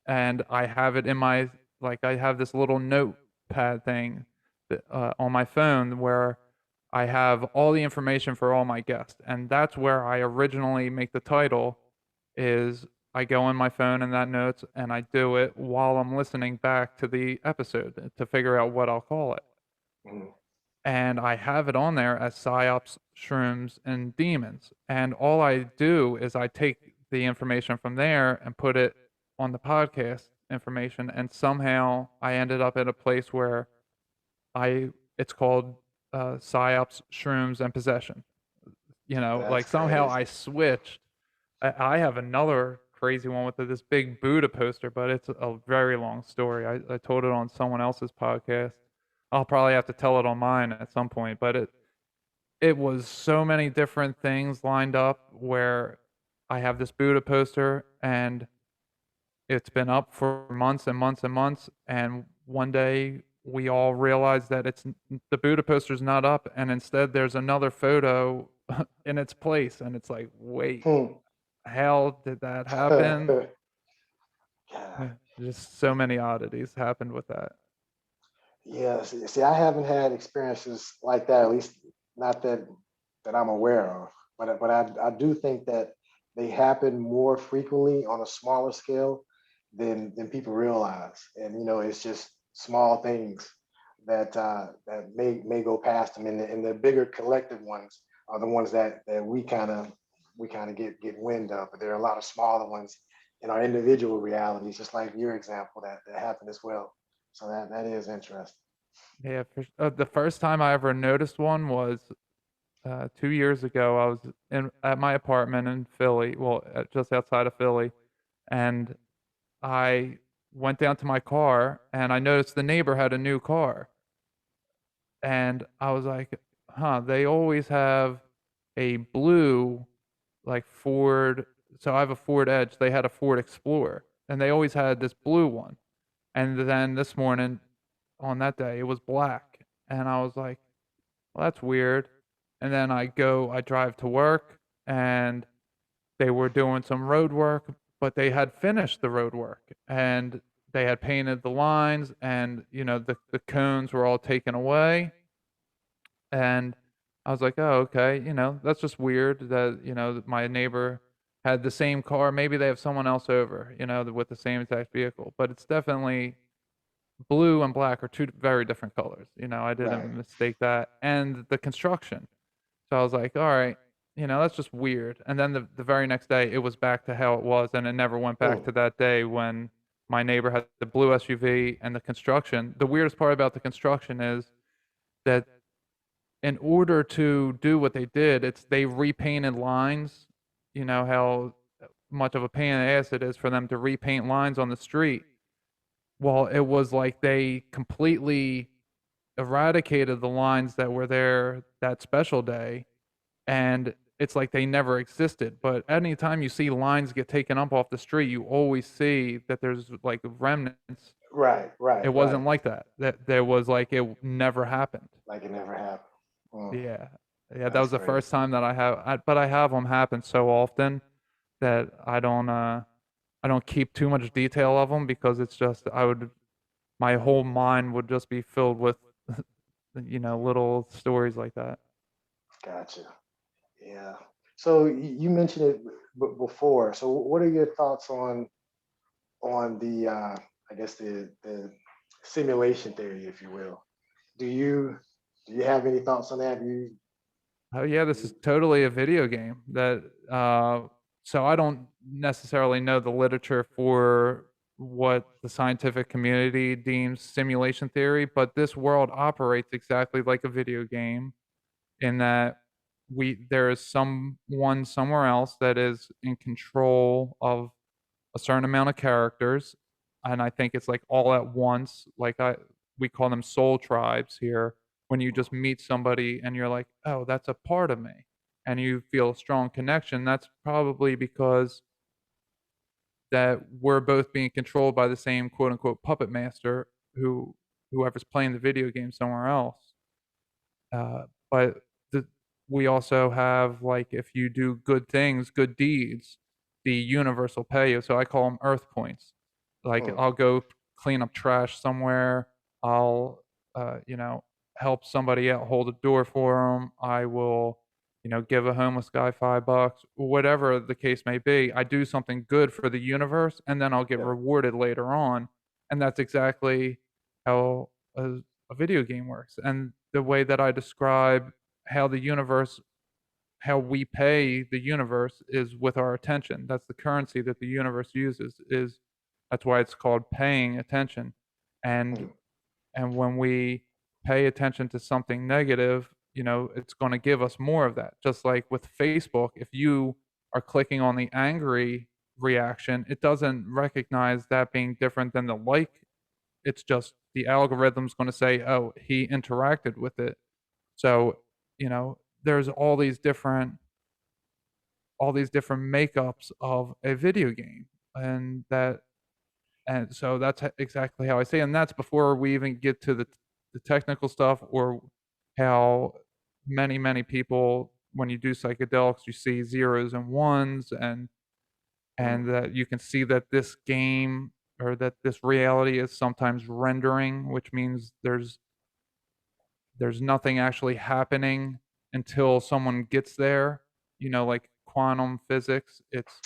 Speaker 1: And I have it in my, like, I have this little notepad thing on my phone where I have all the information for all my guests. And that's where I originally make the title is I go in my phone in that notes and I do it while I'm listening back to the episode to figure out what I'll call it.
Speaker 2: mm,
Speaker 1: And I have it on there as psyops, shrooms, and demons. And all I do is I take the information from there and put it on the podcast information. And somehow I ended up at a place where it's called psyops, shrooms, and possession.
Speaker 2: that's
Speaker 1: Like somehow
Speaker 2: crazy.
Speaker 1: I switched. I have another crazy one with this big Buddha poster, but it's a very long story. I told it on someone else's podcast. I'll probably have to tell it on mine at some point, but it was so many different things lined up where I have this Buddha poster and it's been up for months and months and months, and one day we all realized that the Buddha poster's not up, and instead there's another photo in its place, and it's like, wait,
Speaker 2: Hmm.
Speaker 1: how did that happen?
Speaker 2: Yeah,
Speaker 1: Just so many oddities happened with that.
Speaker 2: yeah. See, I haven't had experiences like that, at least not that I'm aware of. But I do think that they happen more frequently on a smaller scale than people realize. And you know, it's just small things that may go past them. And the bigger collective ones are the ones that we kind of get wind of. But there are a lot of smaller ones in our individual realities, just like your example that happened as well. So that is interesting.
Speaker 1: Yeah, the first time I ever noticed one was 2 years ago. I was at my apartment in Philly, well, just outside of Philly, and I went down to my car and I noticed the neighbor had a new car. And I was like, huh, they always have a blue, like Ford. So I have a Ford Edge. They had a Ford Explorer, and they always had this blue one. And then this morning, on that day, it was black. And I was like, well, that's weird. and then I drive to work, and they were doing some road work, but they had finished the road work, and they had painted the lines, and, the cones were all taken away, and I was like, "Oh, okay, that's just weird that, that my neighbor had the same car, maybe they have someone else over, with the same exact vehicle," but it's definitely blue and black are 2 very different colors, I
Speaker 2: Right.
Speaker 1: didn't mistake that, and the construction. So I was like, "Alright, that's just weird," and then the very next day, it was back to how it was, and it never went back
Speaker 2: Mm.
Speaker 1: to that day when my neighbor had the blue SUV and the construction. The weirdest part about the construction is that in order to do what they did, they repainted lines. You know how much of a pain in the ass it is for them to repaint lines on the street. Well, it was like they completely eradicated the lines that were there that special day, and it's like they never existed. But anytime you see lines get taken up off the street, you always see that there's like remnants.
Speaker 2: Right,
Speaker 1: It
Speaker 2: right, right.
Speaker 1: wasn't like that. That there was like it never happened.
Speaker 2: Like it never happened. Mm,
Speaker 1: Yeah. Yeah, that
Speaker 2: that's
Speaker 1: was the first
Speaker 2: crazy.
Speaker 1: time that but I have them happen so often that I don't keep too much detail of them because it's just my whole mind would just be filled with, little stories like that.
Speaker 2: Gotcha. Yeah. So you mentioned it before. So what are your thoughts on the I guess the simulation theory, if you will? Do you do you have any thoughts on that?
Speaker 1: Oh, yeah, this is
Speaker 2: You
Speaker 1: totally a video game that, so I don't necessarily know the literature for what the scientific community deems simulation theory, but this world operates exactly like a video game in that there is someone somewhere else that is in control of a certain amount of characters, and I think it's, like, all at once, we call them soul tribes here, when you just meet somebody and you're like, "Oh, that's a part of me," and you feel a strong connection, that's probably because that we're both being controlled by the same quote unquote "puppet master" whoever's playing the video game somewhere else. But the we also have, like, if you do good things, good deeds, the universe will pay you, so I call them earth points. Like,
Speaker 2: mm,
Speaker 1: I'll go clean up trash somewhere, I'll, you know, help somebody out, hold a door for them. I will, give a homeless guy $5, whatever the case may be. I do something good for the universe, and then I'll get
Speaker 2: yeah,
Speaker 1: rewarded later on, and that's exactly how a video game works, and the way that I describe how how we pay the universe is with our attention. That's the currency that the universe uses is that's why it's called paying attention. And
Speaker 2: mm,
Speaker 1: when we pay attention to something negative, it's going to give us more of that. Just like with Facebook, if you are clicking on the angry reaction, it doesn't recognize that being different than the like. It's just the algorithm's going to say, "Oh, he interacted with it." So, there's all these different makeups of a video game, and so that's exactly how I say, and that's before we even get to the technical stuff or how many people, when you do psychedelics, you see zeros and ones,
Speaker 2: mm,
Speaker 1: and that you can see that this game or that this reality is sometimes rendering, which means there's nothing actually happening until someone gets there, like quantum physics.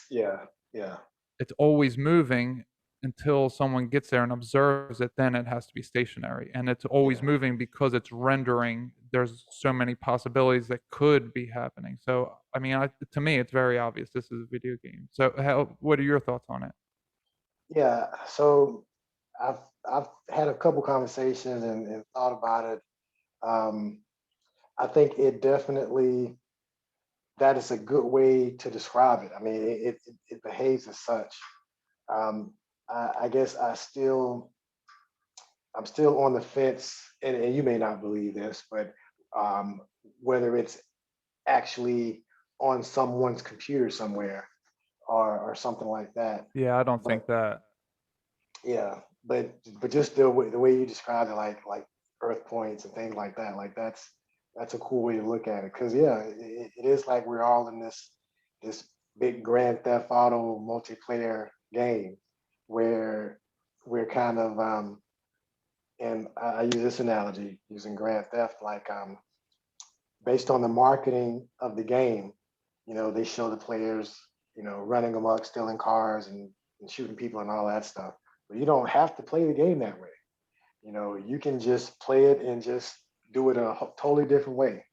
Speaker 2: yeah, yeah,
Speaker 1: It's always moving until someone gets there and observes it, then it has to be stationary, and it's always
Speaker 2: yeah,
Speaker 1: moving because it's rendering. There's so many possibilities that could be happening. So, I mean, to me, it's very obvious this is a video game. So, what are your thoughts on it?
Speaker 2: yeah. So I've had a couple conversations and thought about it. Um, I think it definitely that is a good way to describe it. I mean, it behaves as such. Um, I guess I'm still on the fence, and you may not believe this, but um, whether it's actually on someone's computer somewhere or something like that.
Speaker 1: Yeah, I don't think
Speaker 2: But
Speaker 1: that.
Speaker 2: yeah, but just the way you described it, like Earth points and things like that, like That's a cool way to look at it. Cause yeah, it is like we're all in this big Grand Theft Auto multiplayer game where we're kind of and I use this analogy using Grand Theft, like based on the marketing of the game, they show the players, running amok, stealing cars and shooting people and all that stuff. But you don't have to play the game that way. You can just play it and just do it a totally different way.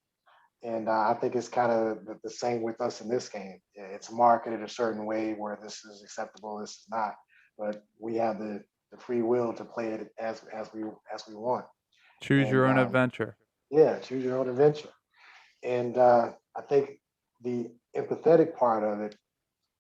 Speaker 2: And I think it's kind of the same with us in this game. Yeah, it's marketed a certain way where this is acceptable, this is not. But we have the free will to play it as we want.
Speaker 1: Choose
Speaker 2: And
Speaker 1: your own adventure.
Speaker 2: yeah, choose your own adventure. And I think the empathetic part of it,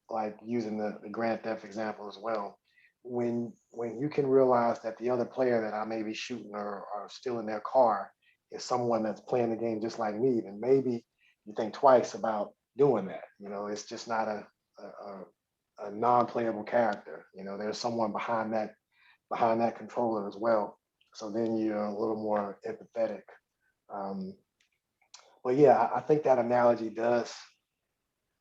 Speaker 2: like using the Grand Theft example as well, when you can realize that the other player that I may be shooting or stealing their car is someone that's playing the game just like me, then maybe you think twice about doing that. It's just not a non-playable character. There's someone behind that controller as well. So then you're a little more empathetic. Um, but yeah, I think that analogy does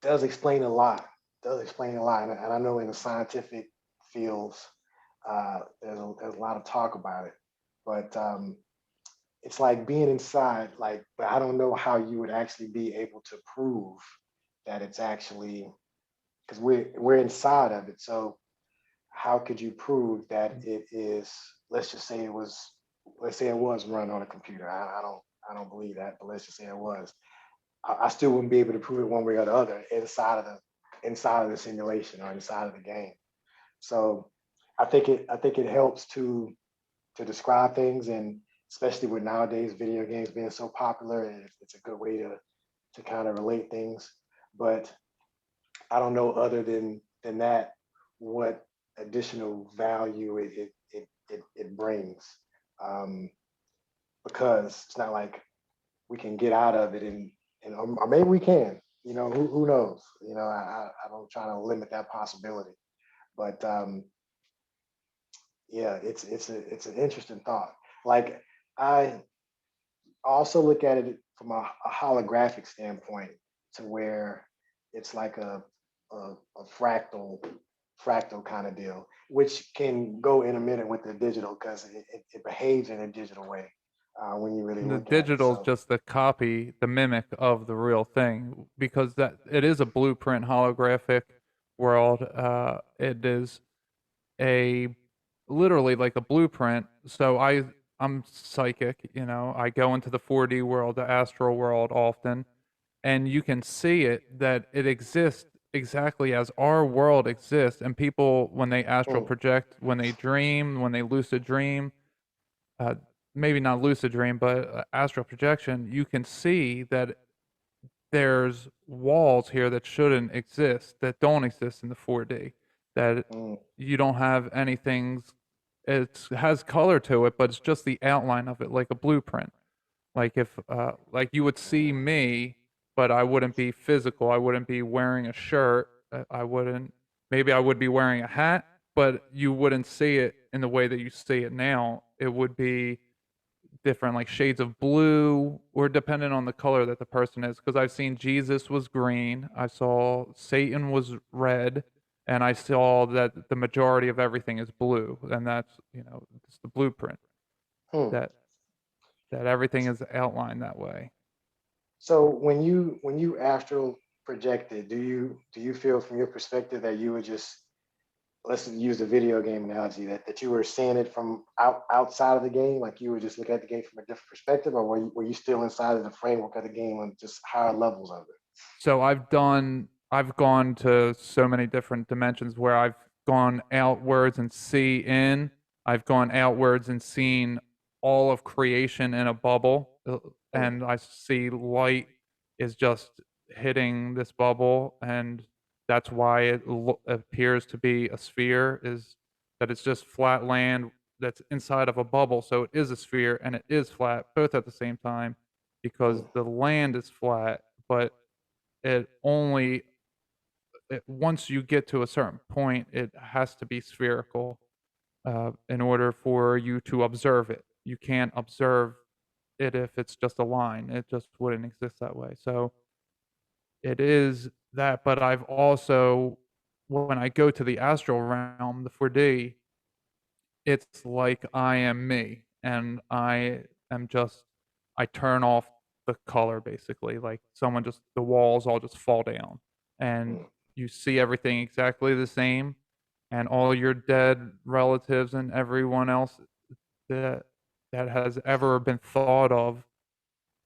Speaker 2: explain a lot. Does explain a lot, and I know in the scientific fields, there's a lot of talk about it. But it's like being inside. Like, but I don't know how you would actually be able to prove that it's actually because we're inside of it. So how could you prove that it is? Let's just say it was. Let's say it was run on a computer. I don't believe that, but let's just say it was. I still wouldn't be able to prove it one way or the other inside of the simulation or inside of the game. So I think it helps to describe things, and especially with nowadays video games being so popular, it's a good way to kind of relate things. But I don't know other than that what additional value it brings, um, because it's not like we can get out of it and or maybe we can. Who knows? I don't try to limit that possibility, but yeah, it's an interesting thought. Like I also look at it from a holographic standpoint, to where it's like a fractal kind of deal, which can go in a minute with the digital because it behaves in a digital way when you really
Speaker 1: And the
Speaker 2: look at it.
Speaker 1: digital is
Speaker 2: So
Speaker 1: just the copy, the mimic of the real thing, because that it is a blueprint holographic world. It is a literally like a blueprint. So I'm psychic, I go into the 4D world, the astral world often, and you can see it that it exists exactly as our world exists. And people, when they astral
Speaker 2: mm,
Speaker 1: project, when they dream, when they lucid dream, uh, maybe not lucid dream, but astral projection, you can see that there's walls here that shouldn't exist, that don't exist in the 4D, that
Speaker 2: mm,
Speaker 1: you don't have anything. It has color to it, but it's just the outline of it, like a blueprint. Like if, like you would see me, but I wouldn't be physical. I wouldn't be wearing a shirt. I wouldn't. Maybe I would be wearing a hat, but you wouldn't see it in the way that you see it now. It would be different, like shades of blue, or dependent on the color that the person is. Because I've seen Jesus was green, I saw Satan was red, and I saw that the majority of everything is blue, and that's it's the blueprint
Speaker 2: hmm.
Speaker 1: that everything is outlined that way.
Speaker 2: So when you astral projected, do you feel from your perspective that you were just, let's use the video game analogy, that you were seeing it from outside of the game, like you were just looking at the game from a different perspective, or were you still inside of the framework of the game on just higher levels of it?
Speaker 1: So I've gone to so many different dimensions where I've gone outwards and see in. I've gone outwards and seen all of creation in a bubble,
Speaker 2: Mm,
Speaker 1: and I see light is just hitting this bubble, and that's why it appears to be a sphere. Is that it's just flat land that's inside of a bubble, so it is a sphere and it is flat both at the same time, because
Speaker 2: mm,
Speaker 1: the land is flat, but once you get to a certain point, it has to be spherical in order for you to observe it. You can't observe. it if it's just a line. It just wouldn't exist that way. So it is that, but I've also when I go to the astral realm, the 4D, it's like I am me, and I am just I turn off the color basically, like someone just the walls all just fall down, and
Speaker 2: Mm,
Speaker 1: you see everything exactly the same, and all your dead relatives and everyone else that has ever been thought of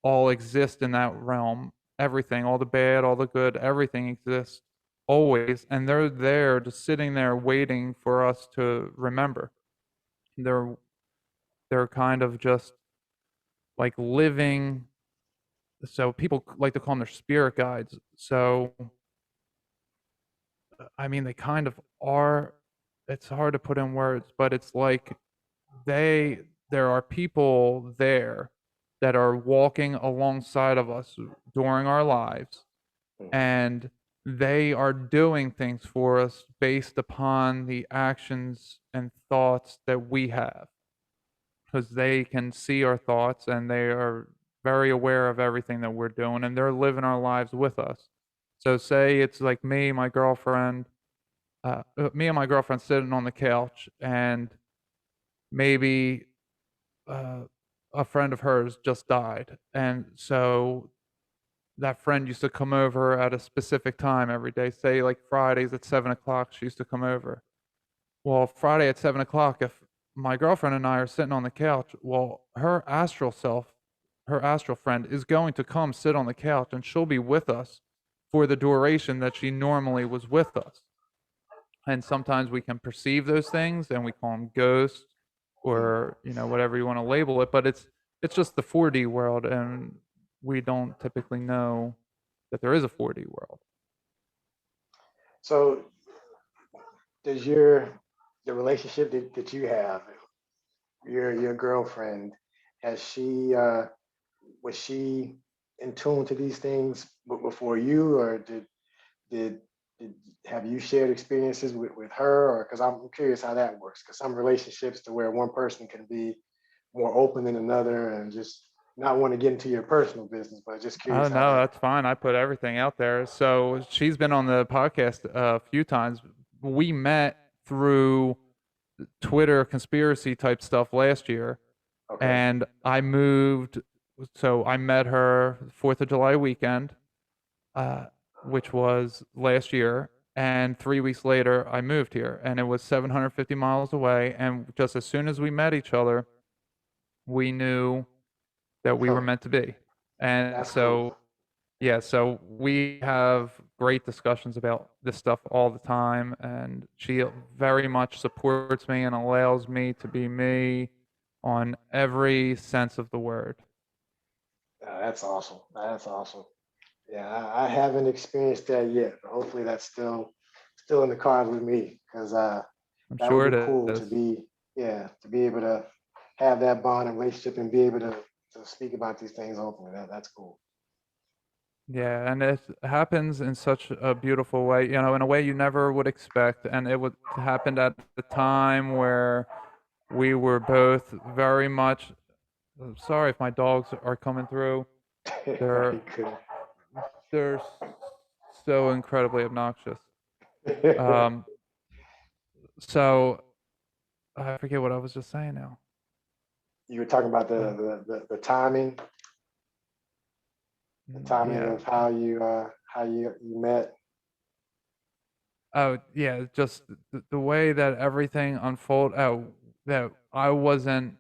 Speaker 1: all exist in that realm. Everything, all the bad, all the good, everything exists always, and they're there just sitting there waiting for us to remember. They're they're kind of just like living so people like to call them their spirit guides. So, I mean, they kind of are it's hard to put in words, but it's like they there are people there that are walking alongside of us during our lives,
Speaker 2: mm,
Speaker 1: and they are doing things for us based upon the actions and thoughts that we have. Because they can see our thoughts and they are very aware of everything that we're doing and they're living our lives with us. So say it's like me and my girlfriend sitting on the couch and maybe uh, a friend of hers just died. And so that friend used to come over at a specific time every day, say like Fridays at 7 o'clock, she used to come over. Well, Friday at 7 o'clock, if my girlfriend and I are sitting on the couch, well, her astral friend is going to come sit on the couch and she'll be with us for the duration that she normally was with us. And sometimes we can perceive those things and we call them ghosts
Speaker 2: mm.
Speaker 1: or, whatever you want to label it, but it's just the 4D world and we don't typically know that there is a 4D world.
Speaker 2: So does the relationship that you have, your girlfriend, has she was she in tune to these things before you, or did did have you shared experiences with her, or because I'm curious how that works, because some relationships to where one person can be more open than another and just not want to get into your personal business, but just
Speaker 1: Oh,
Speaker 2: curious how
Speaker 1: no,
Speaker 2: that.
Speaker 1: that's fine. I put everything out there. So she's been on the podcast a few times. We met through Twitter conspiracy type stuff last year,
Speaker 2: Okay.
Speaker 1: and I moved. So I met her 4th of July weekend, uh, which was last year. And 3 weeks later, I moved here, and it was 750 miles away. And just as soon as we met each other, we knew that we were
Speaker 2: Huh.
Speaker 1: meant to be. And
Speaker 2: That's cool.
Speaker 1: so yeah, so we have great discussions about this stuff all the time, and she very much supports me and allows me to be me on every sense of the word.
Speaker 2: That's awesome. That's awesome. Yeah, I haven't experienced that yet, but hopefully that's still in the cards with me, because
Speaker 1: I'm
Speaker 2: that would
Speaker 1: sure
Speaker 2: be
Speaker 1: it
Speaker 2: cool to
Speaker 1: is.
Speaker 2: be, yeah, to be able to have that bond and relationship and be able to speak about these things openly. That's cool.
Speaker 1: Yeah, and it happens in such a beautiful way, in a way you never would expect. And it would happened at the time where we were both very much. I'm sorry if my dogs are coming through. They're
Speaker 2: You could.
Speaker 1: they're so incredibly obnoxious. Um, so I forget what I was just saying now.
Speaker 2: You were talking about
Speaker 1: Uh,
Speaker 2: the timing, the timing
Speaker 1: yeah.
Speaker 2: of how you met.
Speaker 1: Oh, yeah. Just the way that everything unfolded. Oh, that I wasn't.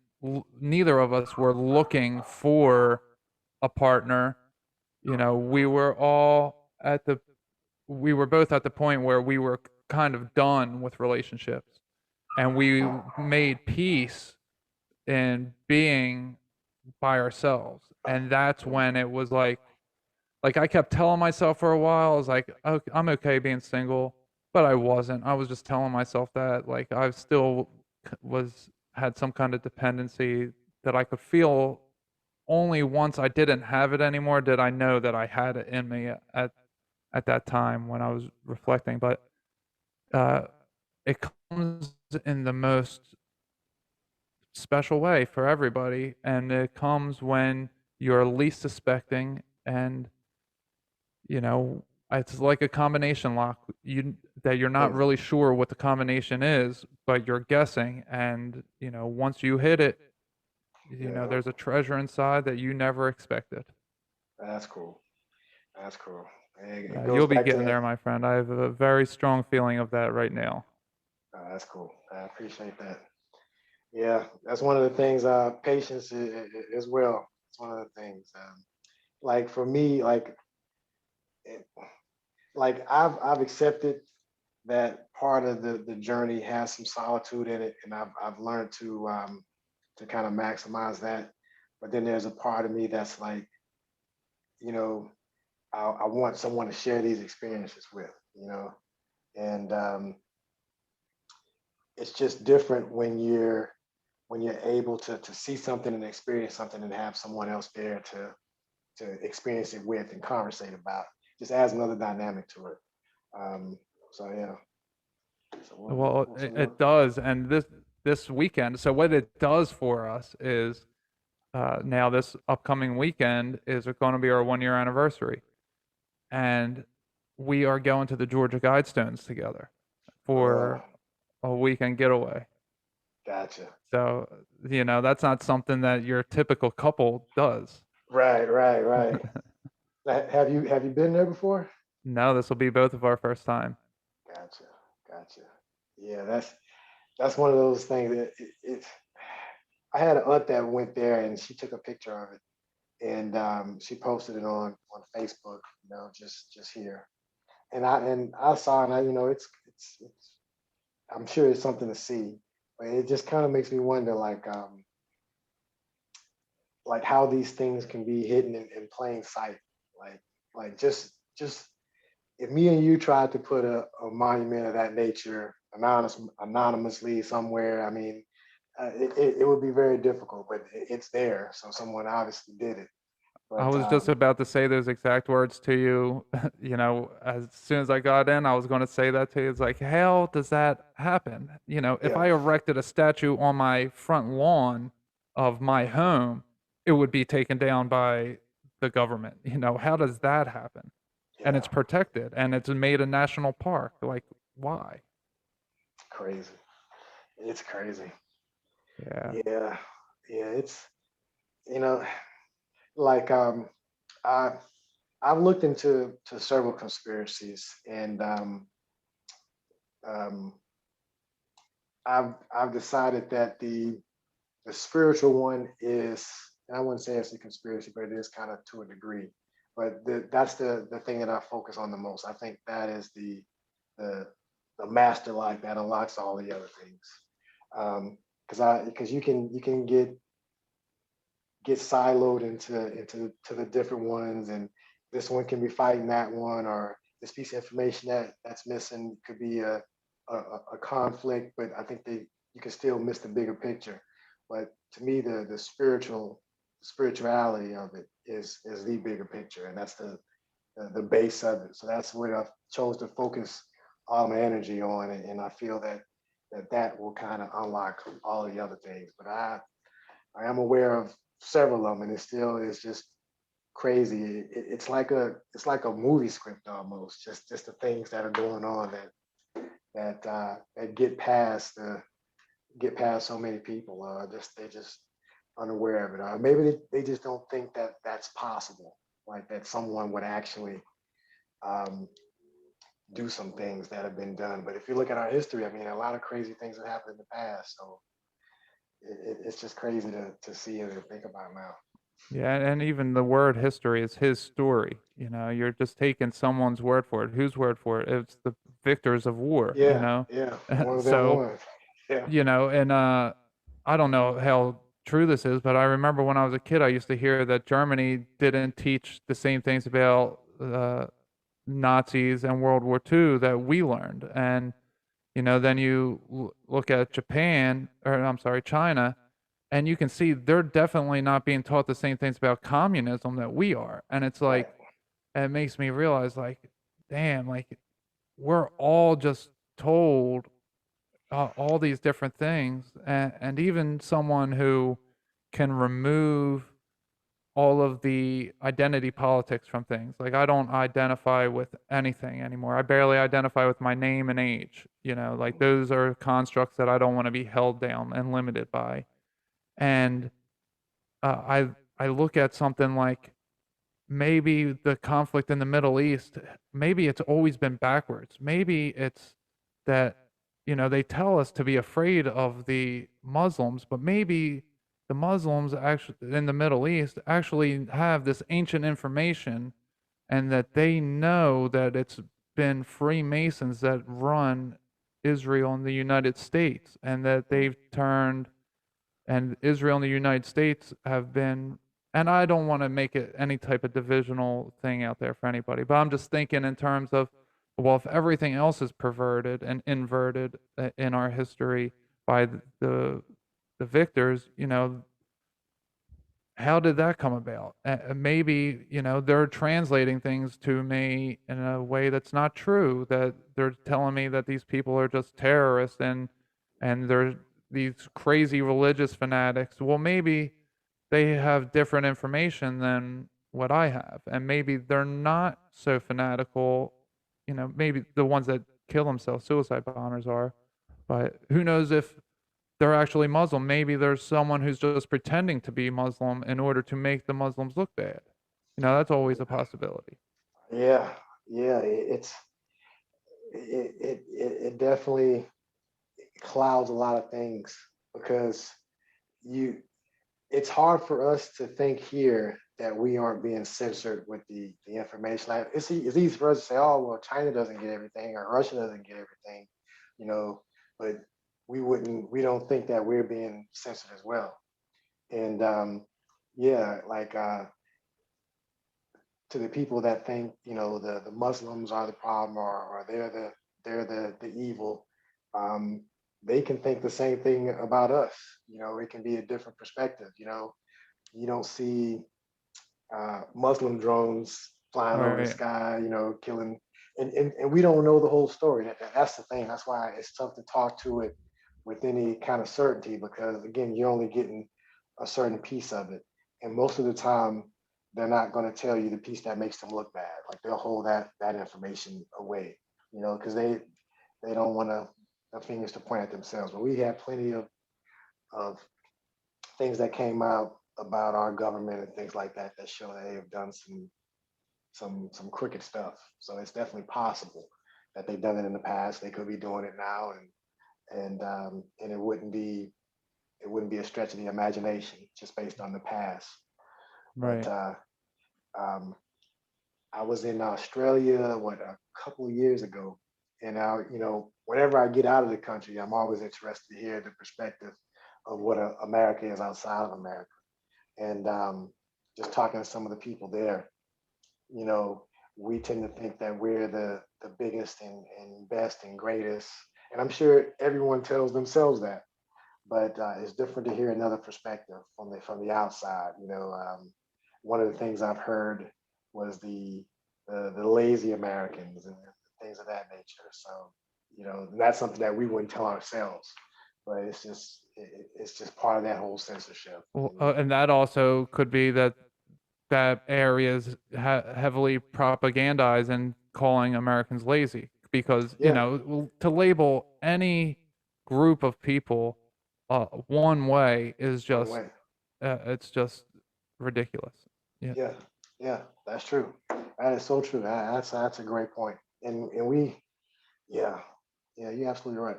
Speaker 1: Neither of us were looking for a partner. We were all at the. We were both at the point where we were kind of done with relationships, and we made peace in being by ourselves. And that's when it was like I kept telling myself for a while, I was like, "Oh, I'm okay being single," but I wasn't. I was just telling myself that like I still was had some kind of dependency that I could feel only once I didn't have it anymore did I know that I had it in me at that time when I was reflecting. But uh, it comes in the most special way for everybody, and it comes when you're least suspecting, and you know, it's like a combination lock. That you're not
Speaker 2: Mm,
Speaker 1: really sure what the combination is, but you're guessing, and once you hit it,
Speaker 2: yeah,
Speaker 1: there's a treasure inside that you never expected.
Speaker 2: that's cool. That's cool. And it goes
Speaker 1: You'll be
Speaker 2: back to
Speaker 1: getting
Speaker 2: that.
Speaker 1: there, my friend. I have a very strong feeling of that right now.
Speaker 2: That's cool. I appreciate that. Yeah, that's one of the things. Patience as well. It's one of the things. Like for me, it- like I've accepted that part of the journey has some solitude in it, and I've learned to kind of maximize that. But then there's a part of me that's like, you know, I want someone to share these experiences with, and it's just different when you're able to see something and experience something and have someone else there to experience it with and conversate about. Just adds another dynamic to it. Um, so yeah. So
Speaker 1: Well,
Speaker 2: so
Speaker 1: it does, and this weekend. So what it does for us is now this upcoming weekend is going to be our 1 year anniversary, and we are going to the Georgia Guidestones together
Speaker 2: uh,
Speaker 1: for a weekend getaway.
Speaker 2: gotcha.
Speaker 1: So that's not something that your typical couple does.
Speaker 2: Right, right, right. Have you been there before?
Speaker 1: No, this will be both of our first time.
Speaker 2: Gotcha, gotcha. Yeah, that's one of those things that I had an aunt that went there and she took a picture of it and she posted it on Facebook, just here. And I saw it and it's I'm sure it's something to see, but it just kind of makes me wonder like how these things can be hidden in plain sight. Like just if me and you tried to put a monument of that nature anonymously somewhere, I mean, it would be very difficult, but it's there. So someone obviously did it.
Speaker 1: I
Speaker 2: But
Speaker 1: was just about to say those exact words to you. As soon as I got in, I was going to say that to you. It's like, how does that happen? If
Speaker 2: yeah,
Speaker 1: I erected a statue on my front lawn of my home, it would be taken down by the government. How does that happen? And
Speaker 2: yeah,
Speaker 1: it's protected and it's made a national park. Like, why?
Speaker 2: crazy. It's crazy.
Speaker 1: Yeah.
Speaker 2: Yeah, yeah. It's you know like I I've looked into several conspiracies, and um, I've decided that the spiritual one is, and I wouldn't say it's a conspiracy, but it is kind of to a degree. But that's the thing that I focus on the most. I think that is the the master lock that unlocks all the other things. Because you can get siloed into to the different ones, and this one can be fighting that one, or this piece of information that's missing could be a conflict, but I think they you can still miss the bigger picture. But to me, the spirituality of it is the bigger picture, and that's the base of it. So that's what I chose to focus all my energy on, and I feel that will kind of unlock all the other things. But I am aware of several of them, and it still is just crazy. It's like a movie script almost. Just the things that are going on that get past so many people. They're just unaware of it. Maybe they just don't think that that's possible. Like that someone would actually um, do some things that have been done. But if you look at our history, I mean, a lot of crazy things have happened in the past. So it's just crazy to see and to think about now.
Speaker 1: Yeah, and even the word history is his story. You're just taking someone's word for it. Whose word for it? It's the victors of war.
Speaker 2: Yeah, yeah, one of them
Speaker 1: So,
Speaker 2: ones. Yeah,
Speaker 1: and I don't know how true this is, but I remember when I was a kid, I used to hear that Germany didn't teach the same things about Nazis and World War II that we learned. And then you look at Japan, or I'm sorry, China, and you can see they're definitely not being taught the same things about communism that we are. And it's
Speaker 2: right.
Speaker 1: like, it makes me realize, like, damn, like, we're all just told all these different things, and even someone who can remove all of the identity politics from things. Like, I don't identify with anything anymore. I barely identify with my name and age. Like, those are constructs that I don't want to be held down and limited by. And I look at something like, maybe the conflict in the Middle East, maybe it's always been backwards. Maybe it's that, they tell us to be afraid of the Muslims, but maybe the Muslims actually in the Middle East actually have this ancient information, and that they know that it's been Freemasons that run Israel and the United States, and that they've turned, and Israel and the United States have been, and I don't want to make it any type of divisional thing out there for anybody, but I'm just thinking in terms of, well, if everything else is perverted and inverted in our history by the victors, how did that come about? Maybe, they're translating things to me in a way that's not true, that they're telling me that these people are just terrorists, and they're these crazy religious fanatics. Well, maybe they have different information than what I have, and maybe they're not so fanatical. Maybe the ones that kill themselves, suicide bombers, are, but who knows if they're actually Muslim. Maybe there's someone who's just pretending to be Muslim in order to make the Muslims look bad. That's always a possibility.
Speaker 2: Yeah, yeah, it definitely clouds a lot of things because you it's hard for us to think here that we aren't being censored with the information. Like it's easy for us to say, oh well, China doesn't get everything or Russia doesn't get everything, you know, but we don't think that we're being censored as well. And yeah, like to the people that think, the Muslims are the problem, or they're the evil, um, they can think the same thing about us. It can be a different perspective. You don't see Muslim drones flying over the
Speaker 1: Right.
Speaker 2: sky, killing, and we don't know the whole story. That's the thing. That's why it's tough to talk to it with any kind of certainty because again, you're only getting a certain piece of it, and most of the time, they're not going to tell you the piece that makes them look bad. Like they'll hold that information away, because they don't want the fingers to point at themselves. But we have plenty of things that came out about our government and things like that that show they have done some crooked stuff. So it's definitely possible that they've done it in the past. They could be doing it now, and it wouldn't be a stretch of the imagination just based on the past. But
Speaker 1: Right.
Speaker 2: um, I was in Australia a couple of years ago, and whenever I get out of the country, I'm always interested to hear the perspective of what America is outside of America, and just talking to some of the people there, you know, we tend to think that we're the biggest and best and greatest, and I'm sure everyone tells themselves that, but it's different to hear another perspective from the outside. One of the things I've heard was the lazy Americans and things of that nature. So that's something that we wouldn't tell ourselves, but it's just part of that whole censorship.
Speaker 1: Well, and that also could be that area is heavily propagandized and calling Americans lazy, because
Speaker 2: Yeah,
Speaker 1: to label any group of people one way is
Speaker 2: one
Speaker 1: just
Speaker 2: way.
Speaker 1: it's just ridiculous. Yeah.
Speaker 2: Yeah, yeah, that's true. That is so true. That's a great point. And we, yeah, yeah, you're absolutely right.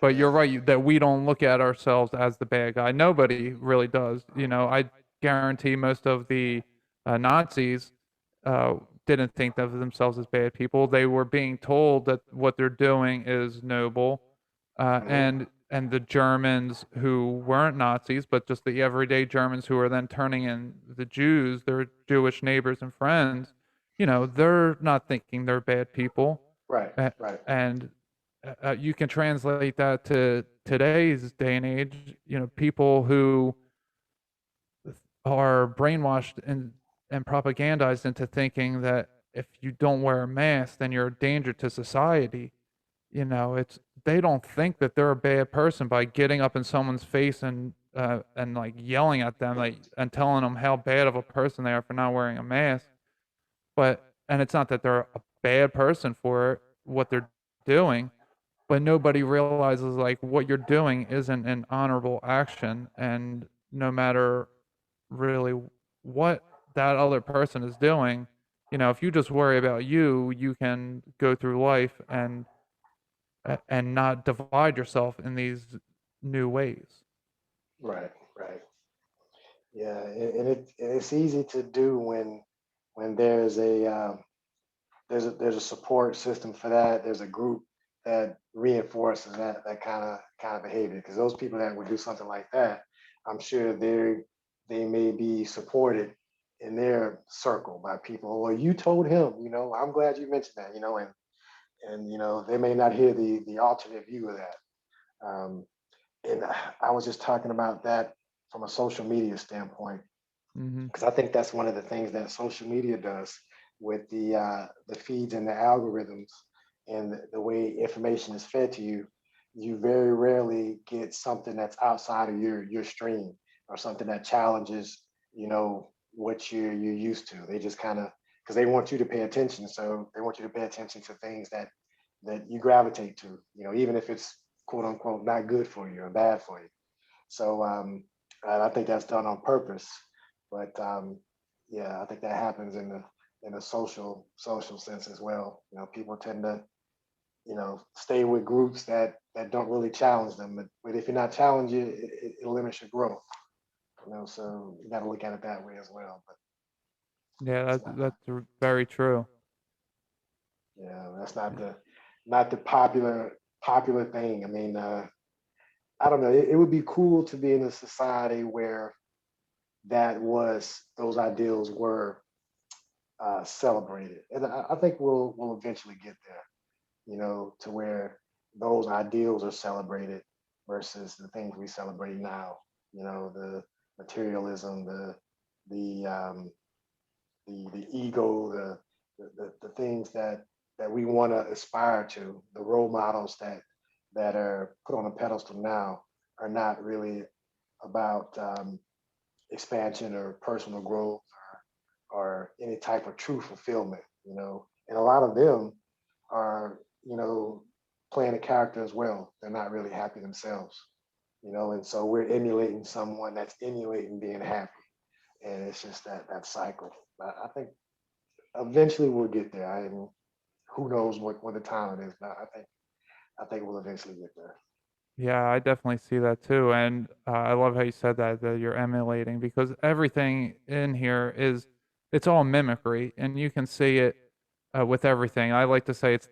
Speaker 1: But
Speaker 2: Yeah.
Speaker 1: you're right, that we don't look at ourselves as the bad guy. Nobody really does. I guarantee most of the Nazis uh, didn't think of themselves as bad people. They were being told that what they're doing is noble,
Speaker 2: Hmm.
Speaker 1: and the Germans who weren't Nazis, but just the everyday Germans who are then turning in the Jews, their Jewish neighbors and friends, they're not thinking they're bad people,
Speaker 2: Right,
Speaker 1: uh,
Speaker 2: right,
Speaker 1: and you can translate that to today's day and age. People who are brainwashed and propagandized into thinking that if you don't wear a mask, then you're a danger to society. it's they don't think that they're a bad person by getting up in someone's face and like yelling at them like and telling them how bad of a person they are for not wearing a mask. But and it's not that they're a bad person for what they're doing, but nobody realizes like what you're doing isn't an honorable action, and no matter really what that other person is doing, if you just worry about you, you can go through life and not divide yourself in these new ways.
Speaker 2: Right, right. Yeah, and it's easy to do when there's a support system for that. There's a group that reinforces that kind of behavior. Because those people that would do something like that, I'm sure they may be supported in their circle by people. Well, you told him, I'm glad you mentioned that, and they may not hear the alternate view of that. Um, and I was just talking about that from a social media standpoint
Speaker 1: Mhm.
Speaker 2: because I think that's one of the things that social media does with the feeds and the algorithms and the way information is fed to you. You very rarely get something that's outside of your stream or something that challenges, what you're used to. They just kind of because they want you to pay attention, so they want you to pay attention to things that you gravitate to, even if it's quote unquote not good for you or bad for you. So and I think that's done on purpose. But yeah, I think that happens in a social sense as well. People tend to stay with groups that don't really challenge them. But if you're not challenged, it limits your growth. So you got to look at it that way as well. But
Speaker 1: Yeah,
Speaker 2: it's not,
Speaker 1: very true.
Speaker 2: that's not the popular thing. I mean, I don't know. It would be cool to be in a society where those ideals were celebrated, and I think we'll eventually get there. To where those ideals are celebrated versus the things we celebrate now. The materialism, the the ego, the things that we want to aspire to, the role models that are put on a pedestal now are not really about expansion or personal growth or any type of true fulfillment, and a lot of them are, playing a character as well. They're not really happy themselves, and so we're emulating someone that's emulating being happy. And it's just that cycle. I think eventually we'll get there. Who knows what the time it is, but I think we'll eventually get there.
Speaker 1: Yeah, I definitely see that too, and I love how you said that you're emulating because everything in here it's all mimicry, and you can see it with everything. I like to say it's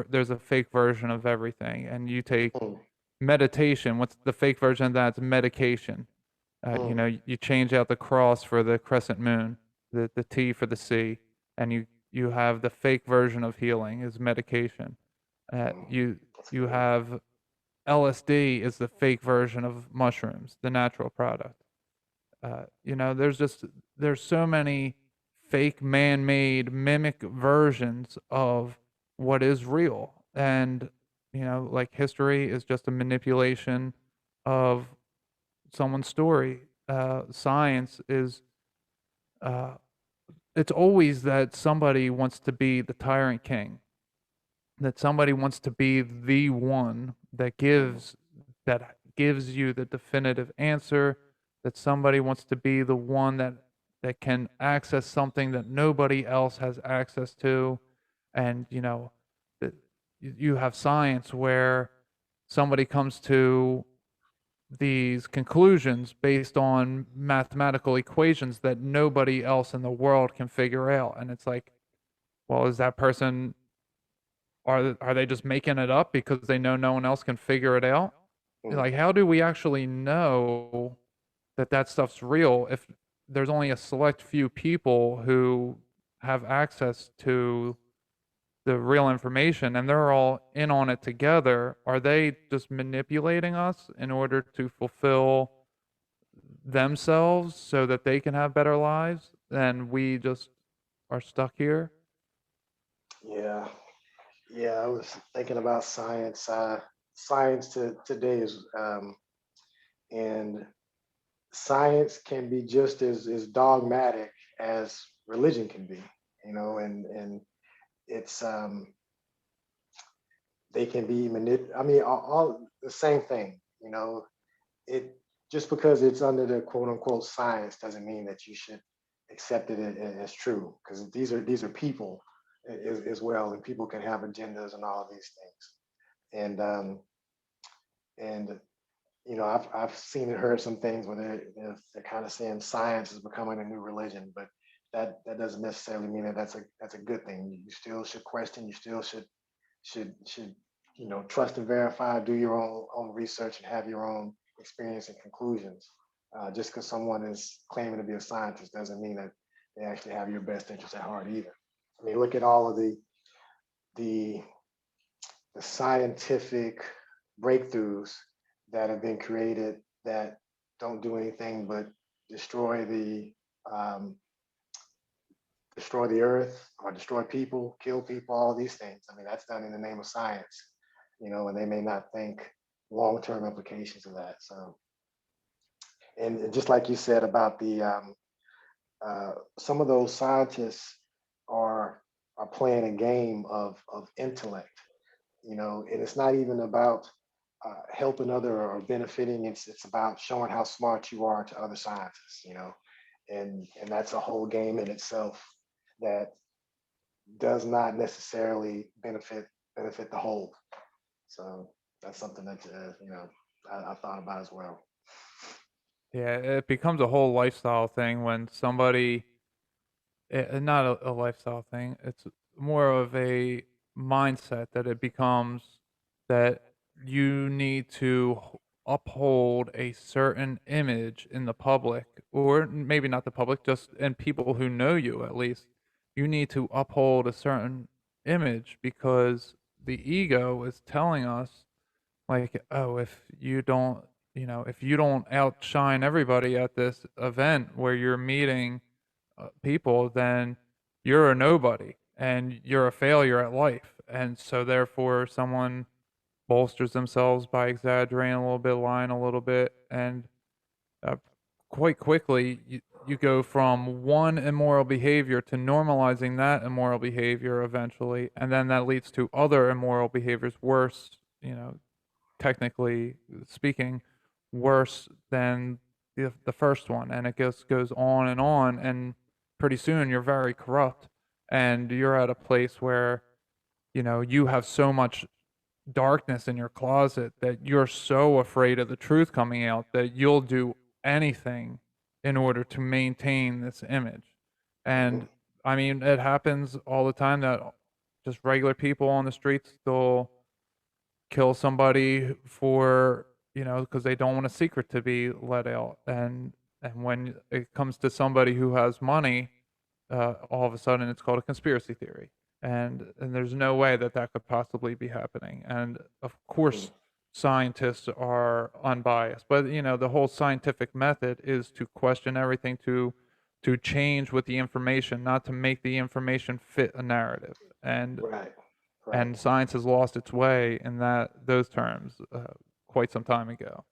Speaker 1: there's a fake version of everything, and you take
Speaker 2: Mm,
Speaker 1: meditation. What's the fake version of that? It's medication.
Speaker 2: mm,
Speaker 1: You change out the cross for the crescent moon, the T for the C, and you have the fake version of healing is medication.
Speaker 2: mm.
Speaker 1: You
Speaker 2: That's
Speaker 1: you
Speaker 2: good.
Speaker 1: have LSD is the fake version of mushrooms, the natural product. There's so many fake man-made mimic versions of what is real, and like history is just a manipulation of someone's story. Science is uh, it's always that somebody wants to be the tyrant king, that somebody wants to be the one
Speaker 2: Mm,
Speaker 1: that gives you the definitive answer, that somebody wants to be the one that can access something that nobody else has access to. And that you have science where somebody comes to these conclusions based on mathematical equations that nobody else in the world can figure out, and it's like, well, is that person are they just making it up because they know no one else can figure it out?
Speaker 2: mm.
Speaker 1: Like, how do we actually know that that stuff's real if there's only a select few people who have access to the real information and they're all in on it together? Are they just manipulating us in order to fulfill themselves so that they can have better lives and we just are stuck here?
Speaker 2: Yeah, Yeah, I was thinking about science. Science today is, and science can be just as dogmatic as religion can be, and it's they can be I mean, all the same thing, it just because it's under the quote unquote science doesn't mean that you should accept it as true, because these are people as well, and people can have agendas and all of these things. And I've seen and heard some things where they're kind of saying science is becoming a new religion, but that doesn't necessarily mean that that's a good thing. You still should question. You still should trust and verify. Do your own research and have your own experience and conclusions. Just because someone is claiming to be a scientist doesn't mean that they actually have your best interest at heart either. I mean, look at all of the the scientific breakthroughs that have been created that don't do anything but destroy the um, destroy the earth or destroy people, kill people, all these things. I mean, that's done in the name of science, and they may not think long-term implications of that. So, and just like you said about the some of those scientists are are playing a game of intellect, and it's not even about helping other or benefiting. It's about showing how smart you are to other scientists, and that's a whole game in itself that does not necessarily benefit the whole. So that's something that I thought about as well.
Speaker 1: Yeah, it becomes a whole lifestyle thing when somebody not a lifestyle thing. It's more of a mindset that it becomes that you need to uphold a certain image in the public, or maybe not the public, just in people who know you at least. You need to uphold a certain image because the ego is telling us, like, oh, if you don't, if you don't outshine everybody at this event where you're meeting people, then you're a nobody and you're a failure at life. And so, therefore, someone bolsters themselves by exaggerating a little bit, lying a little bit, and uh, quite quickly, you go from one immoral behavior to normalizing that immoral behavior eventually. And then that leads to other immoral behaviors worse, technically speaking, worse than the first one, and it just goes on, and pretty soon you're very corrupt, and you're at a place where you have so much darkness in your closet that you're so afraid of the truth coming out that you'll do anything in order to maintain this image.
Speaker 2: Hmm.
Speaker 1: And I mean, it happens all the time that just regular people on the streets, they'll kill somebody for because they don't want a secret to be let out. And when it comes to somebody who has money, all of a sudden it's called a conspiracy theory, and there's no way that that could possibly be happening. And of
Speaker 2: Hmm.
Speaker 1: course scientists are unbiased, but the whole scientific method is to question everything, to change with the information, not to make the information fit a narrative. and
Speaker 2: Right, right.
Speaker 1: and science has lost its way in those terms quite some time ago.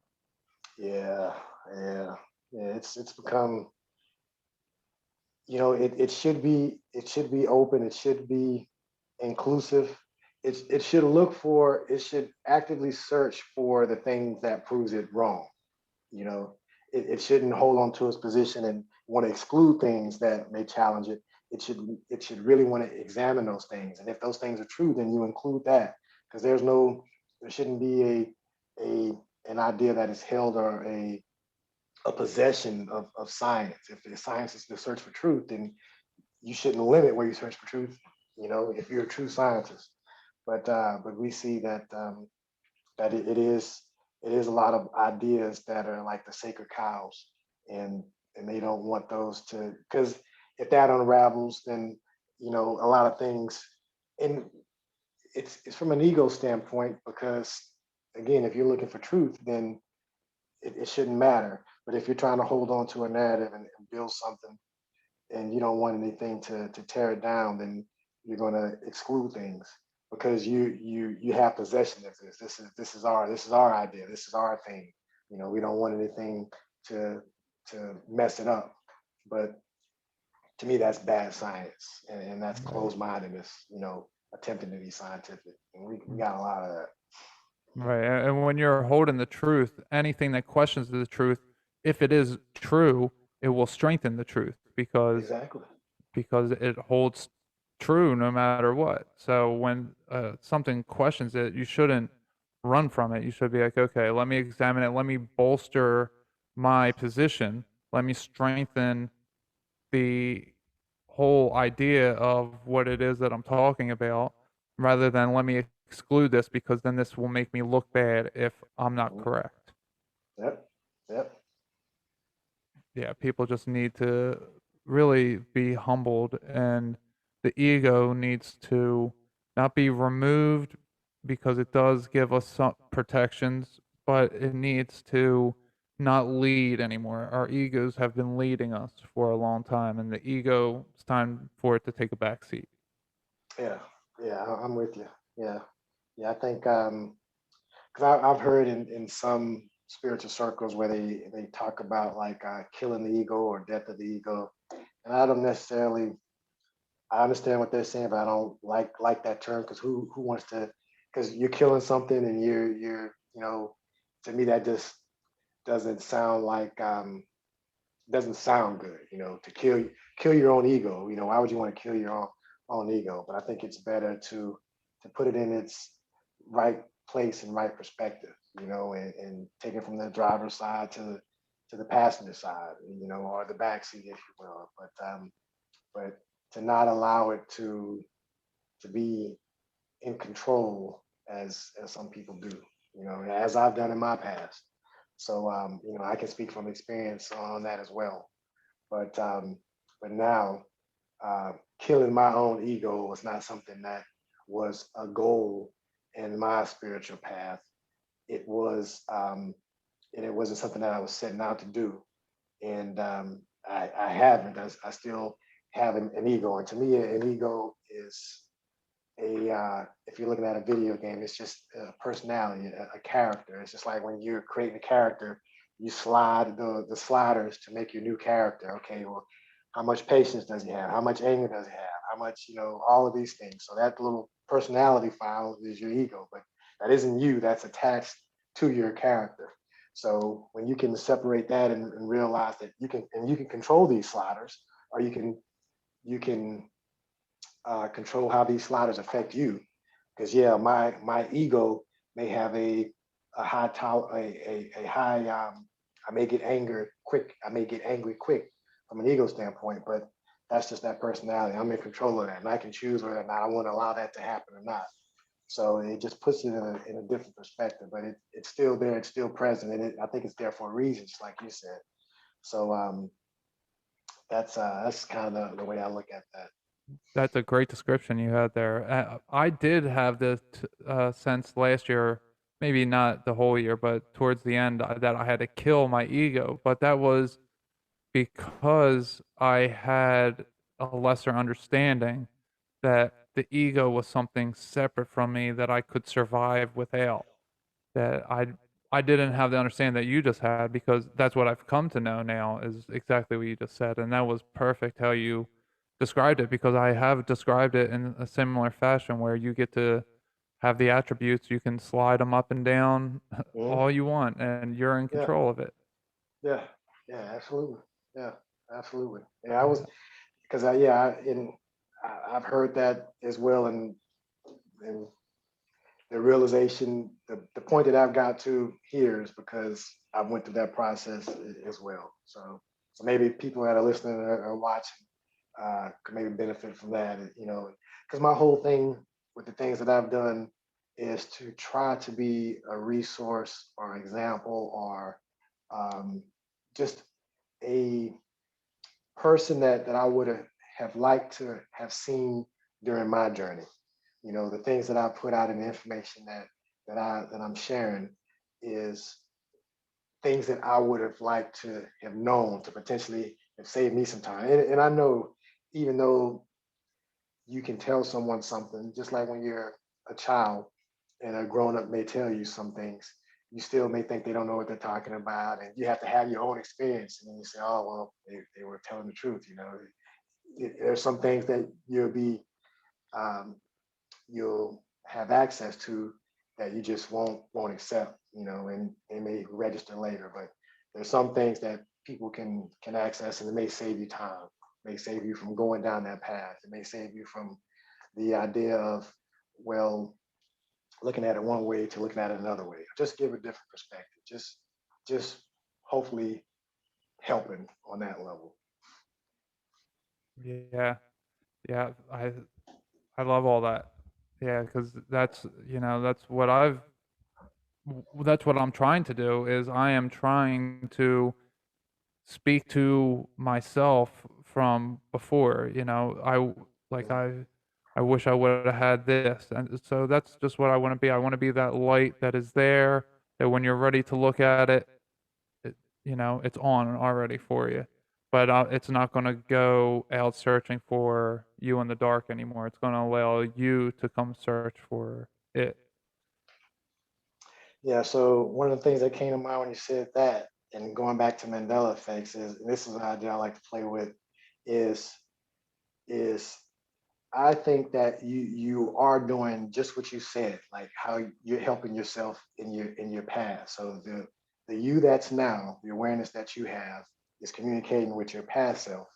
Speaker 2: Yeah, yeah, yeah. It's become, it should be open. It should be inclusive. It should actively search for the things that proves it wrong. You know, it shouldn't hold on to its position and want to exclude things that may challenge it. It should really want to examine those things, and if those things are true, then you include that, because there shouldn't be a an idea that is held, or a possession of science. If the science is the search for truth, then you shouldn't limit where you search for truth. If you're a true scientist. But we see that it is a lot of ideas that are like the sacred cows, and they don't want those to, because if that unravels, then a lot of things. And it's from an ego standpoint, because again, if you're looking for truth, then it shouldn't matter. But if you're trying to hold on to a narrative and build something, and you don't want anything to tear it down, then you're going to exclude things. because you have possession of this. This is our idea. This is our thing. You know, we don't want anything to mess it up. But to me, that's bad science, and that's
Speaker 1: Right.
Speaker 2: closed mindedness. You know, attempting to be scientific, and we got a lot of that.
Speaker 1: Right, and when you're holding the truth, anything that questions the truth, if it is true, it will strengthen the truth
Speaker 2: Exactly.
Speaker 1: because it holds true no matter what. So when something questions it, you shouldn't run from it. You should be like, okay, let me examine it. Let me bolster my position. Let me strengthen the whole idea of what it is that I'm talking about, rather than let me exclude this because then this will make me look bad if I'm not
Speaker 2: Mhm.
Speaker 1: correct.
Speaker 2: Yep. Yep.
Speaker 1: Yeah, people just need to really be humbled, and the ego needs to not be removed because it does give us some protections, but it needs to not lead anymore. Our egos have been leading us for a long time, and the ego, it's time for it to take a back seat.
Speaker 2: Yeah. Yeah. I'm with you. Yeah. Yeah. I think because I've heard in some spiritual circles where they talk about like killing the ego or death of the ego, and I don't necessarily I understand what they're saying, but I don't like that term because who wants to? Because you're killing something and you're you know, to me that just doesn't sound like doesn't sound good. You know, to kill your own ego. You know, why would you want to kill your own ego? But I think it's better to put it in its right place and right perspective. You know, and take it from the driver's side to the passenger side. You know, or the back seat, if you will. But to not allow it to be in control as some people do, you know, as I've done in my past. So you know, I can speak from experience on that as well. But but now killing my own ego was not something that was a goal in my spiritual path. It was and it wasn't something that I was setting out to do. And I haven't. I still have an ego, and to me, an ego is if you're looking at a video game, it's just a personality, a character. It's just like when you're creating a character, you slide the sliders to make your new character. Okay, well, how much patience does he have? How much anger does he have? How much, you know, all of these things. So that little personality file is your ego, but that isn't you. That's attached to your character. So when you can separate that and realize that you can control these sliders, or you can control how these sliders affect you. Because yeah, my ego may have a high a high I may get angry quick. I may get angry quick from an ego standpoint, but that's just that personality. I'm in control of that, and I can choose whether or not I want to allow that to happen or not. So it just puts it in a different perspective, but it's still there, it's still present, and I think it's there for a reason, just like you said. So that's kind of the way I look at that.
Speaker 1: That's a great description you had there. I did have this sense last year, maybe not the whole year, but towards the end, that I had to kill my ego. But that was because I had a lesser understanding that the ego was something separate from me that I could survive without. That I didn't have the understanding that you just had, because that's what I've come to know now is exactly what you just said, and that was perfect how you described it, because I have described it in a similar fashion where you get to have the attributes, you can slide them up and down
Speaker 2: Mhm.
Speaker 1: all you want, and you're in
Speaker 2: Yeah.
Speaker 1: control of it.
Speaker 2: Yeah, yeah, absolutely. Yeah, absolutely. Yeah, I was because I yeah, I've heard that as well, and the realization, the point that I've got to here is because I went through that process as well. So maybe people that are listening or watching could maybe benefit from that. You know, because my whole thing with the things that I've done is to try to be a resource or example or um, just a person that I would have liked to have seen during my journey. You know, the things that I put out and the information that I'm sharing is things that I would have liked to have known to potentially have saved me some time. And I know even though you can tell someone something, just like when you're a child and a grown up may tell you some things, you still may think they don't know what they're talking about, and you have to have your own experience. And then you say, "Oh well, they were telling the truth." There's some things that um, you'll have access to that you just won't accept, and they may register later. But there's some things that people can access, and it may save you time, may save you from going down that path. It may save you from the idea of, well, looking at it one way to looking at it another way. Just give a different perspective. Just hopefully helping on that level.
Speaker 1: Yeah, yeah, I love all that. Yeah, because that's what I'm trying to do. Is I am trying to speak to myself from before. Like
Speaker 2: Yeah.
Speaker 1: I wish I would have had this, and so that's just what I want to be. I want to be that light that is there. That when you're ready to look at it, it's on already for you. But it's not going to go out searching for you in the dark anymore. It's going to allow you to come search for it.
Speaker 2: Yeah. So one of the things that came to mind when you said that, and going back to Mandela effects, is, and this is an idea I like to play with, is is I think that you are doing just what you said, like how you're helping yourself in your past. So the you that's now, the awareness that you have, is communicating with your past self,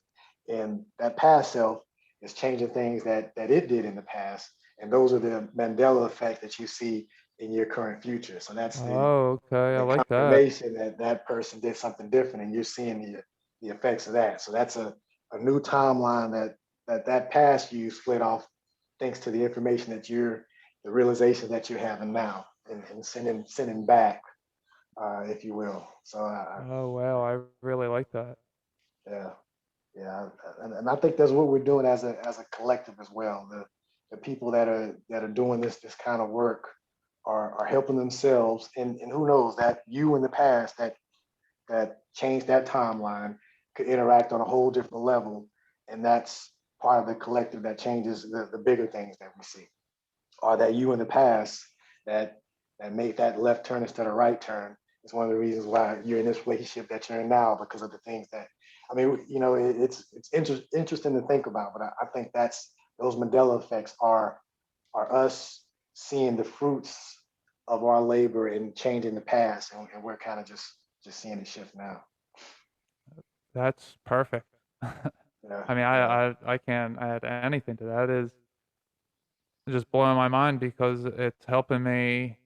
Speaker 2: and that past self is changing things that it did in the past, and those are the Mandela effect that you see in your current future. So that's
Speaker 1: Oh, okay. I
Speaker 2: the
Speaker 1: like that.
Speaker 2: confirmation that that person did something different, and you're seeing the effects of that. So that's a new timeline that past you split off thanks to the information that you're the realization that you're having now, and sending back, if you will. So
Speaker 1: Oh, wow. I really like that.
Speaker 2: yeah, yeah, and I think that's what we're doing as a collective as well. The people that are doing this kind of work are helping themselves, and who knows, that you in the past that changed that timeline could interact on a whole different level, and that's part of the collective that changes the bigger things that we see, or that you in the past that made that left turn instead of right turn is one of the reasons why you're in this relationship that you're in now, because of the things that, I mean, it's interesting to think about. But I think that's those Mandela effects are us seeing the fruits of our labor and changing the past, and we're kind of just seeing it shift now.
Speaker 1: That's perfect.
Speaker 2: Yeah,
Speaker 1: I mean,
Speaker 2: yeah,
Speaker 1: I can't add anything to that. It is just blowing my mind because it's helping me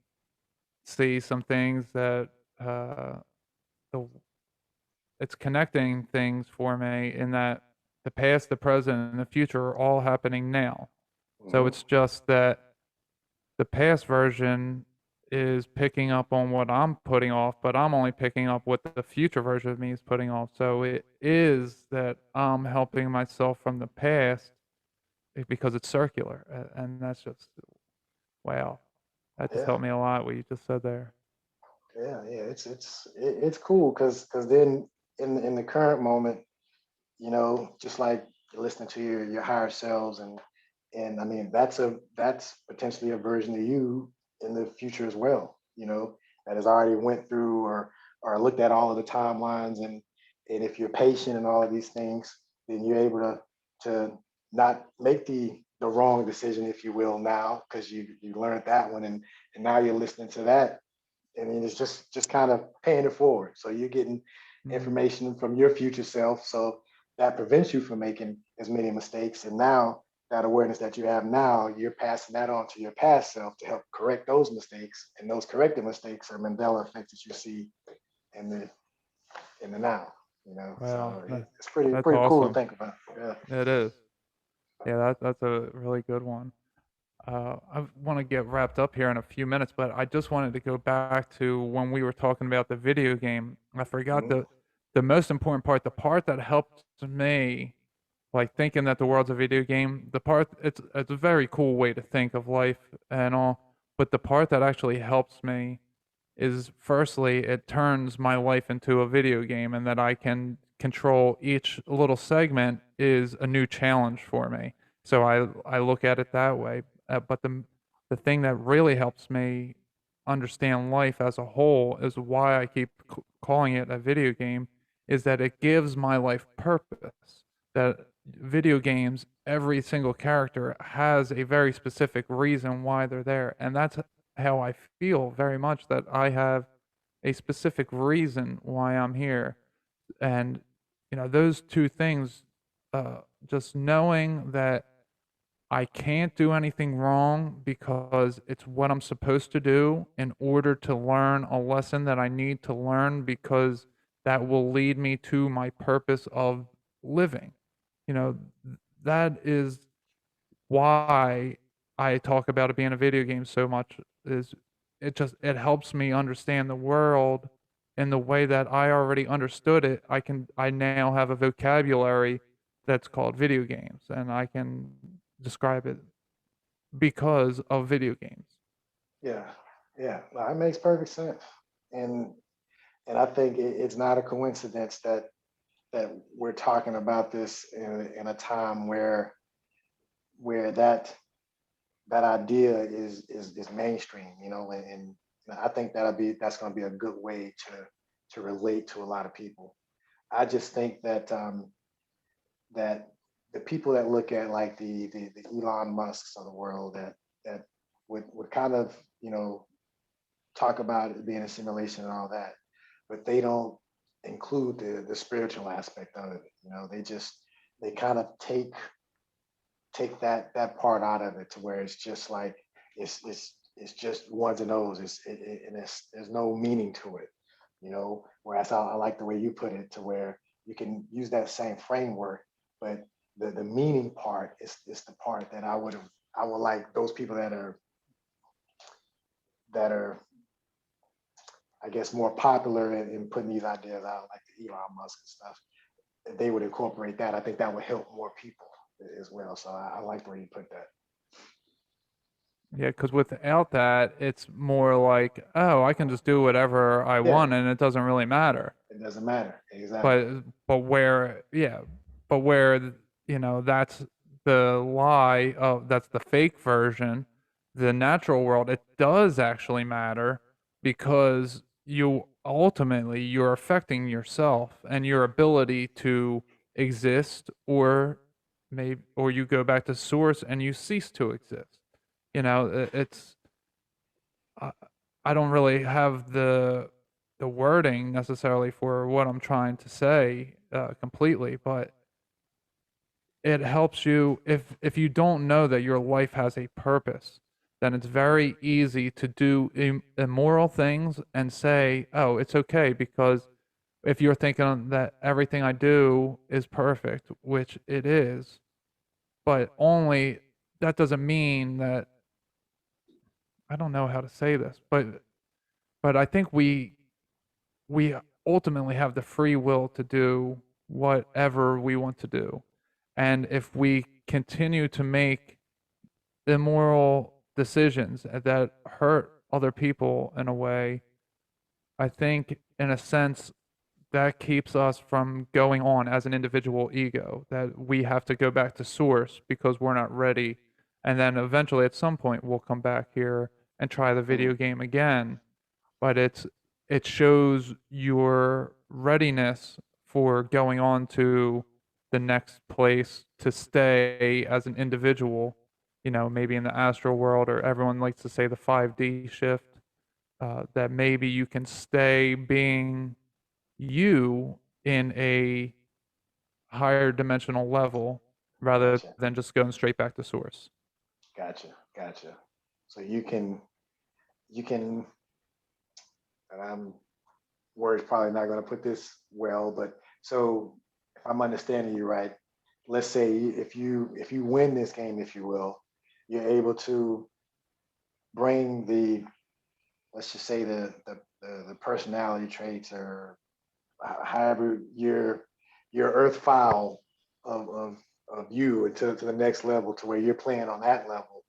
Speaker 1: see some things that uh, the it's connecting things for me in that the past, the present, and the future are all happening now. So
Speaker 2: hmm,
Speaker 1: it's just that the past version is picking up on what I'm putting off, but I'm only picking up what the future version of me is putting off. So it is that I'm helping myself from the past because it's circular. And that's just, wow. That just
Speaker 2: yeah,
Speaker 1: helped me a lot, what you just said there.
Speaker 2: yeah. It's cool because then in the current moment, just like listening to your higher selves, and I mean that's potentially a version of you in the future as well, that has already went through or looked at all of the timelines, and if you're patient and all of these things, then you're able to not make the wrong decision, if you will, now, because you learned that one, and now you're listening to that, and then it's just kind of paying it forward. So you're getting
Speaker 1: Mm,
Speaker 2: information from your future self. So that prevents you from making as many mistakes. And now that awareness that you have now, you're passing that on to your past self to help correct those mistakes. And those corrected mistakes are Mandela effects that you see in the now.
Speaker 1: wow.
Speaker 2: So it's pretty
Speaker 1: That's
Speaker 2: pretty cool to
Speaker 1: awesome.
Speaker 2: think about. Yeah.
Speaker 1: It is. Yeah, that's a really good one. I want to get wrapped up here in a few minutes, but I just wanted to go back to when we were talking about the video game. I forgot
Speaker 2: Mhm.
Speaker 1: the most important part, the part that helped me, like thinking that the world's a video game. The part it's a very cool way to think of life and all, but the part that actually helps me is firstly it turns my life into a video game, and that I can control each little segment is a new challenge for me. So I look at it that way. But the thing that really helps me understand life as a whole is why I keep calling it a video game, is that it gives my life purpose. That video games, every single character has a very specific reason why they're there. And that's how I feel very much, that I have a specific reason why I'm here. And, those two things, just knowing that I can't do anything wrong because it's what I'm supposed to do in order to learn a lesson that I need to learn, because that will lead me to my purpose of living. That is why I talk about it being a video game so much, is it helps me understand the world in the way that I already understood it. I now have a vocabulary that's called video games, and I can describe it because of video games.
Speaker 2: Yeah, yeah, no, it makes perfect sense. And I think it's not a coincidence that we're talking about this in a time where that idea is mainstream, and I think that's going to be a good way to relate to a lot of people. I just think that the people that look at like the Elon Musks of the world that would kind of talk about it being a simulation and all that, but they don't include the spiritual aspect of it. They kind of take that part out of it to where it's just like it's just ones and O's. And there's no meaning to it. Whereas I like the way you put it, to where you can use that same framework, but the meaning part is the part that I would like those people that are I guess more popular in putting these ideas out, like the Elon Musk and stuff. If they would incorporate that, I think that would help more people as well. So I like the way you put that.
Speaker 1: Yeah, because without that, it's more like, oh, I can just do whatever I
Speaker 2: Yeah,
Speaker 1: want, and it doesn't really matter.
Speaker 2: it doesn't matter. Exactly.
Speaker 1: But where, yeah, but where, that's the lie of that's the fake version. The natural world, it does actually matter, because you're affecting yourself and your ability to exist, or you go back to source and you cease to exist. It's I, I don't really have the wording necessarily for what I'm trying to say completely, but it helps you if you don't know that your life has a purpose. Then it's very easy to do immoral things and say, "Oh, it's okay," because if you're thinking that everything I do is perfect, which it is, but only that doesn't mean that, I don't know how to say this, but I think we ultimately have the free will to do whatever we want to do. And if we continue to make immoral decisions that hurt other people in a way, I think in a sense that keeps us from going on as an individual ego, that we have to go back to source because we're not ready. And then eventually at some point we'll come back here and try the
Speaker 2: Mm,
Speaker 1: video game again, but it shows your readiness for going on to the next place to stay as an individual, maybe in the astral world, or everyone likes to say the 5D shift, that maybe you can stay being you in a higher dimensional level rather
Speaker 2: gotcha.
Speaker 1: than just going straight back to source.
Speaker 2: Gotcha. So you can, and I'm words probably not going to put this well, but so if I'm understanding you right, let's say if you win this game, if you will, you're able to bring the, let's just say the personality traits, or however your earth file of you into to the next level, to where you're playing on that level,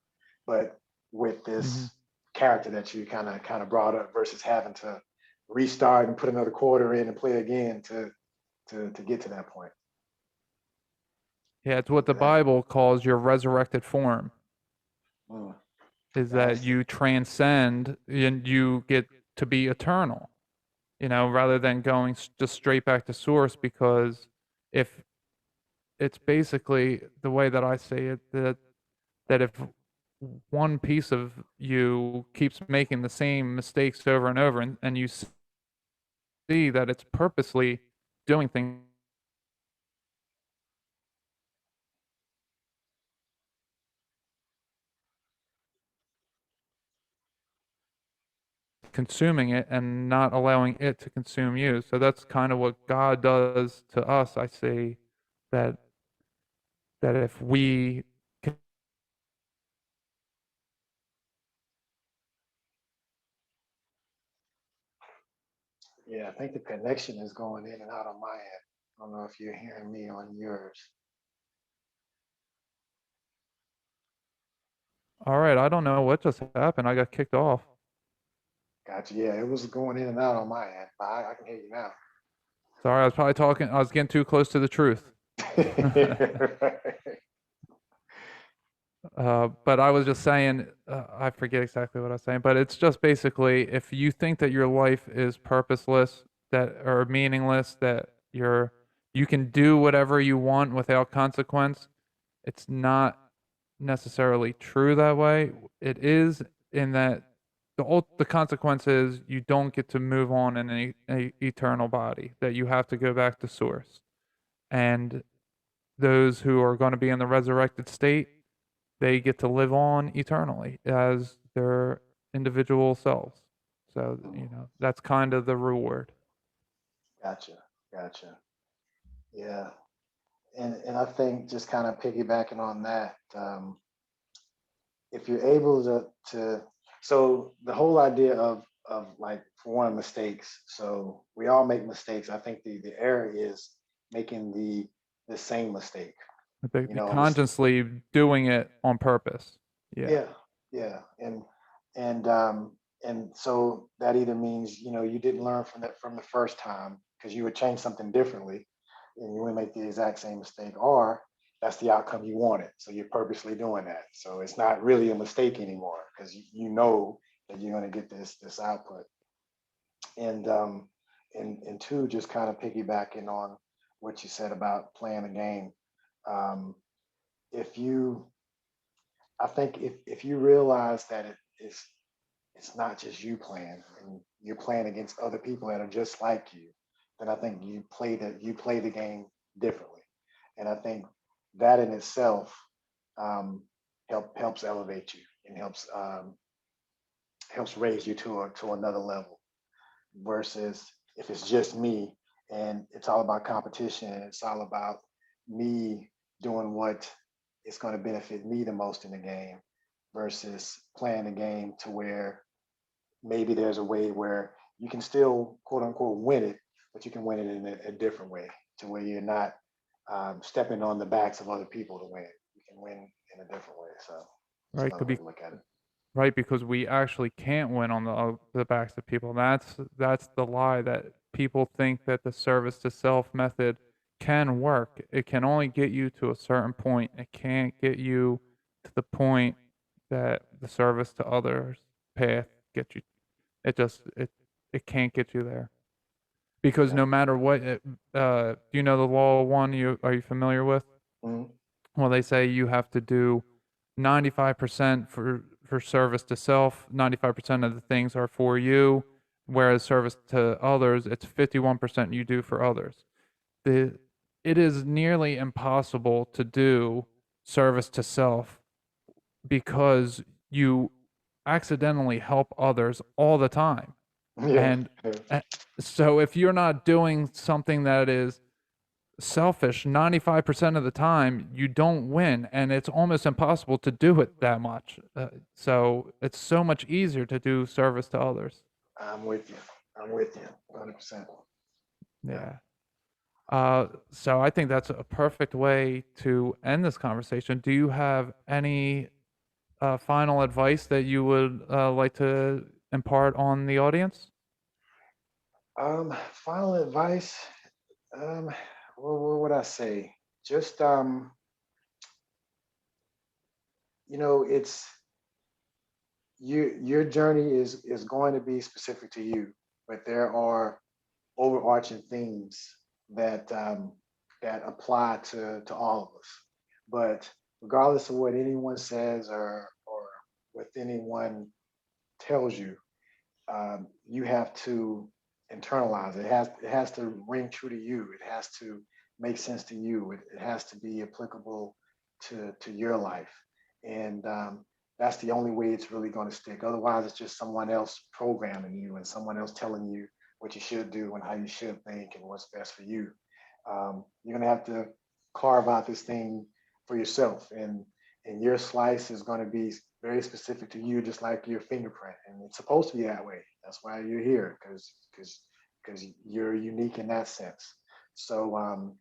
Speaker 2: but with
Speaker 1: Hmm.
Speaker 2: this character that you kind of brought up, versus having to restart and put another quarter in and play again to get to that point.
Speaker 1: Yeah, it's what the
Speaker 2: Exactly.
Speaker 1: Bible calls your resurrected form.
Speaker 2: Mm.
Speaker 1: is that
Speaker 2: That's
Speaker 1: you transcend and you get to be eternal, rather than going just straight back to source. Because if it's basically the way that I say it, that if one piece of you keeps making the same mistakes over and over, and you see that it's purposely doing things, consuming it and not allowing it to consume you. So that's kind of what God does to us. I see that if we can.
Speaker 2: Yeah, I think the connection is going in and out on my end. I don't know if you're hearing me on yours.
Speaker 1: All right, I don't know what just happened. I got kicked off.
Speaker 2: Gotcha. Yeah, it was going in and out on my end, but I can hear you now.
Speaker 1: Sorry, I was probably talking. I was getting too close to the truth. But I was just saying, I forget exactly what I was saying, but it's just basically, if you think that your life is purposeless, that or meaningless, that you can do whatever you want without consequence, it's not necessarily true that way. It is, in that the consequence is you don't get to move on in a eternal body, that you have to go back to source. And those who are going to be in the resurrected state, they get to live on eternally as their individual selves. So, that's kind of the reward.
Speaker 2: Gotcha. Gotcha. Yeah. And I think just kind of piggybacking on that, if you're able to so the whole idea of like, for one, mistakes. So we all make mistakes. I think the error is making the same mistake. You
Speaker 1: Be
Speaker 2: know,
Speaker 1: consciously doing it on purpose. Yeah.
Speaker 2: yeah, yeah. And so that either means, you didn't learn from the first time because you would change something differently and you would make the exact same mistake, or that's the outcome you wanted. So you're purposely doing that. So it's not really a mistake anymore because you know that you're going to get this output. And two, just kind of piggybacking on what you said about playing the game. Um, if you I think if you realize that it's not just you playing and you're playing against other people that are just like you, then I think you play the game differently. And I think that in itself um, helps elevate you and helps raise you to another level. Versus if it's just me and it's all about competition and it's all about me doing what is going to benefit me the most in the game versus playing the game to where maybe there's a way where you can still quote unquote win it, but you can win it in a different way to where you're not stepping on the backs of other people to win. You can win in a different way. So that's
Speaker 1: Right.
Speaker 2: another
Speaker 1: Could
Speaker 2: way
Speaker 1: be
Speaker 2: to look at it.
Speaker 1: right, because we actually can't win on the backs of people. That's the lie, that people think that the service to self method can work. It can only get you to a certain point. It can't get you to the point that the service to others path gets you. It can't get you there, because
Speaker 2: Yeah.
Speaker 1: no matter what. Do you know the law one? Are you familiar with?
Speaker 2: Mhm.
Speaker 1: Well, they say you have to do 95% for service to self. 95% of the things are for you, whereas service to others, it's 51% you do for others. The It is nearly impossible to do service to self, because you accidentally help others all the time.
Speaker 2: Yeah.
Speaker 1: And uh, so if you're not doing something that is selfish 95% of the time, you don't win, and it's almost impossible to do it that much. So it's so much easier to do service to others.
Speaker 2: I'm with you. I'm with you 100%. Yeah.
Speaker 1: Yeah. So I think that's a perfect way to end this conversation. Do you have any final advice that you would like to impart on the audience?
Speaker 2: Final advice. Um, what would I say? Just it's your journey is going to be specific to you, but there are overarching themes that that apply to all of us. But regardless of what anyone says or what anyone tells you, you have to internalize it. It has to ring true to you. It has to make sense to you. It has to be applicable to your life, and that's the only way it's really going to stick. Otherwise, it's just someone else programming you and someone else telling you what you should do and how you should think and what's best for you. You're going to have to carve out this thing for yourself, and your slice is going to be very specific to you, just like your fingerprint, and it's supposed to be that way. That's why you're here, because you're unique in that sense. So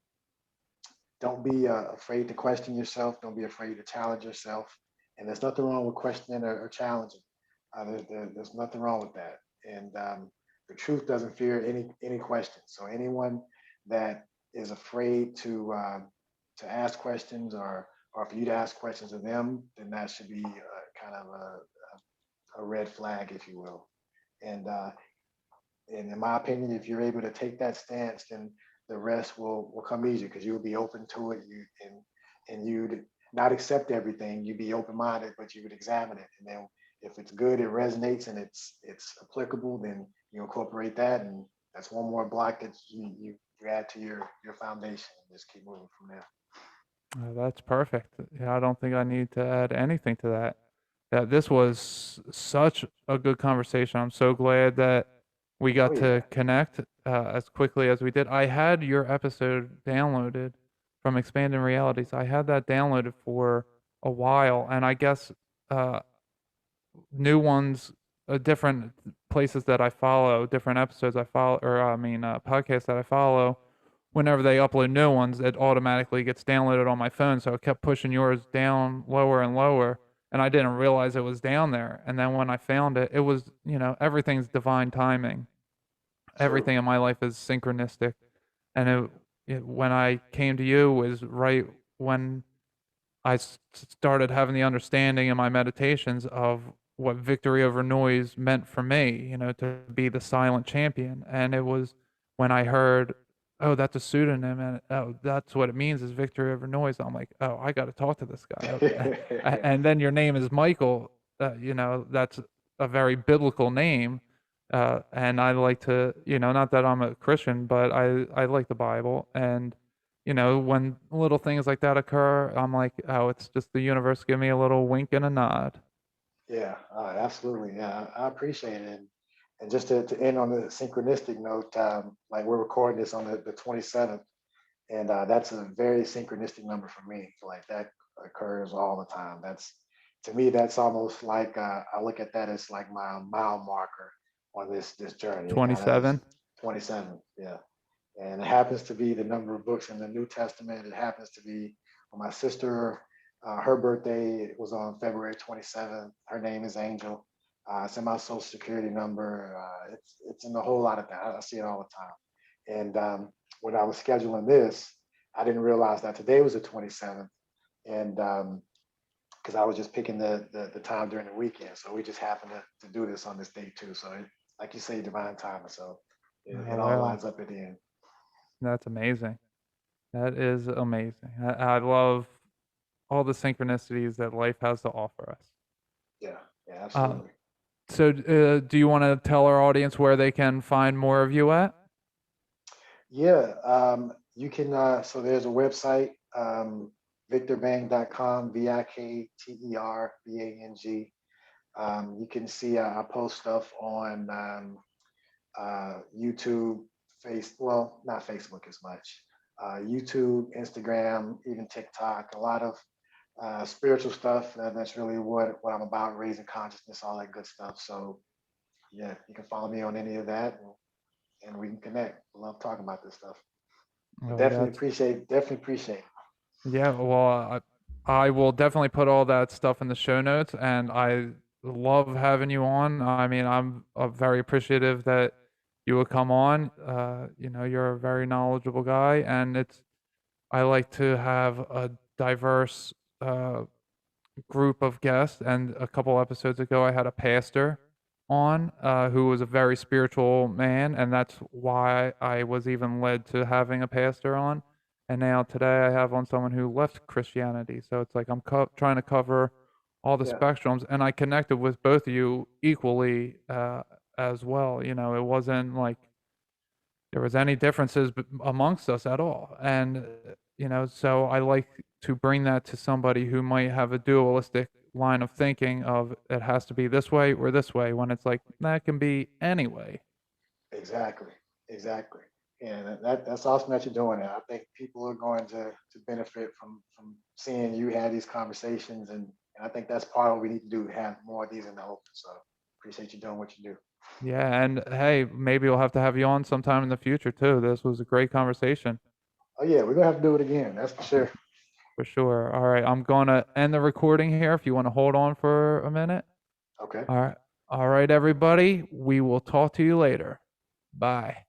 Speaker 2: don't be afraid to question yourself. Don't be afraid to challenge yourself. And there's nothing wrong with questioning or challenging. There's nothing wrong with that. And the truth doesn't fear any question. So anyone that is afraid to ask questions or for you to ask questions of them, then that should be kind of a red flag, if you will. And and in my opinion, if you're able to take that stance, then the rest will come easy because you'll be open to it. And you'd not accept everything. You'd be open minded, but you would examine it. And then if it's good, it resonates, and it's applicable, then you incorporate that, and that's one more block that you add to your foundation, and just keep moving from there.
Speaker 1: That's perfect. Yeah, I don't think I need to add anything to that. Yeah, this was such a good conversation. I'm so glad that we
Speaker 2: Oh
Speaker 1: got
Speaker 2: yeah.
Speaker 1: to connect as quickly as we did. I had your episode downloaded from Expanding Realities. I had that downloaded for a while, and I guess uh, new ones, different places that I follow, different episodes I follow, or I mean, podcasts that I follow, whenever they upload new ones, it automatically gets downloaded on my phone. So it kept pushing yours down lower and lower. And I didn't realize it was down there. And then when I found it, it was, everything's divine timing.
Speaker 2: True.
Speaker 1: Everything in my life is synchronistic. And when I came to you was right when started having the understanding in my meditations of what victory over noise meant for me, to be the silent champion. And it was when I heard, oh, that's a pseudonym, and oh, that's what it means is victory over noise. I'm like, oh, I got to talk to this guy. Okay. And then your name is Michael. That's a very biblical name. And I like to, not that I'm a Christian, but I like the Bible. And when little things like that occur, I'm like, oh, it's just the universe give me a little wink and a nod.
Speaker 2: Yeah, absolutely. Yeah, I appreciate it. And just to end on the synchronistic note, like we're recording this on the 27th, and that's a very synchronistic number for me. Like that occurs all the time. That's to me, that's almost like I look at that as like my mile marker on this journey. It kind of is
Speaker 1: 27.
Speaker 2: 27. Yeah, and it happens to be the number of books in the New Testament. It happens to be for my sister. Her birthday was on February 27th. Her name is Angel. It's in my social security number. It's in a whole lot of that. I see it all the time. And when I was scheduling this, I didn't realize that today was the 27th, and because I was just picking the time during the weekend, so we just happened to do this on this day too. So, like you say, divine timing. So it
Speaker 1: Oh
Speaker 2: all
Speaker 1: well,
Speaker 2: lines up at the end.
Speaker 1: that's amazing. That is amazing. I love all the synchronicities that life has to offer us.
Speaker 2: Yeah, yeah,
Speaker 1: Uh,
Speaker 2: absolutely.
Speaker 1: so, do you want to tell our audience where they can find more of you at?
Speaker 2: Yeah, you can. So there's a website, victorbang.com, VIKTERBANG. You can see I post stuff on YouTube, well, not Facebook as much, YouTube, Instagram, even TikTok. A lot of spiritual stuff. That's really what I'm about, raising consciousness, all that good stuff. So yeah, you can follow me on any of that, and we can connect. I love talking about this stuff. But
Speaker 1: Oh, that's
Speaker 2: definitely appreciate it.
Speaker 1: Yeah. Well, I will definitely put all that stuff in the show notes, and I love having you on. I mean, I'm very appreciative that you would come on. You're a very knowledgeable guy, and I like to have a diverse group of guests, and a couple episodes ago, I had a pastor on who was a very spiritual man, and that's why I was even led to having a pastor on. And now today, I have on someone who left Christianity. So it's like I'm trying to cover all the
Speaker 2: Yeah,
Speaker 1: spectrums, and I connected with both of you equally as well. You know, it wasn't like there was any differences amongst us at all. And you know, so I like to bring that to somebody who might have a dualistic line of thinking of it has to be this way or this way, when it's like that can be any way.
Speaker 2: exactly, exactly. And that's awesome that you're doing that. I think people are going to benefit from seeing you have these conversations, and I think that's part of what we need to do. Have more of these in the open. So appreciate you doing what you do.
Speaker 1: Yeah, and hey, maybe we'll have to have you on sometime in the future too. This was a great conversation
Speaker 2: Oh yeah, we're gonna have to do it again. That's for sure.
Speaker 1: for sure. All right, I'm gonna end the recording here if you want to hold on for a minute.
Speaker 2: Okay.
Speaker 1: All right. All right, everybody. We will talk to you later. Bye.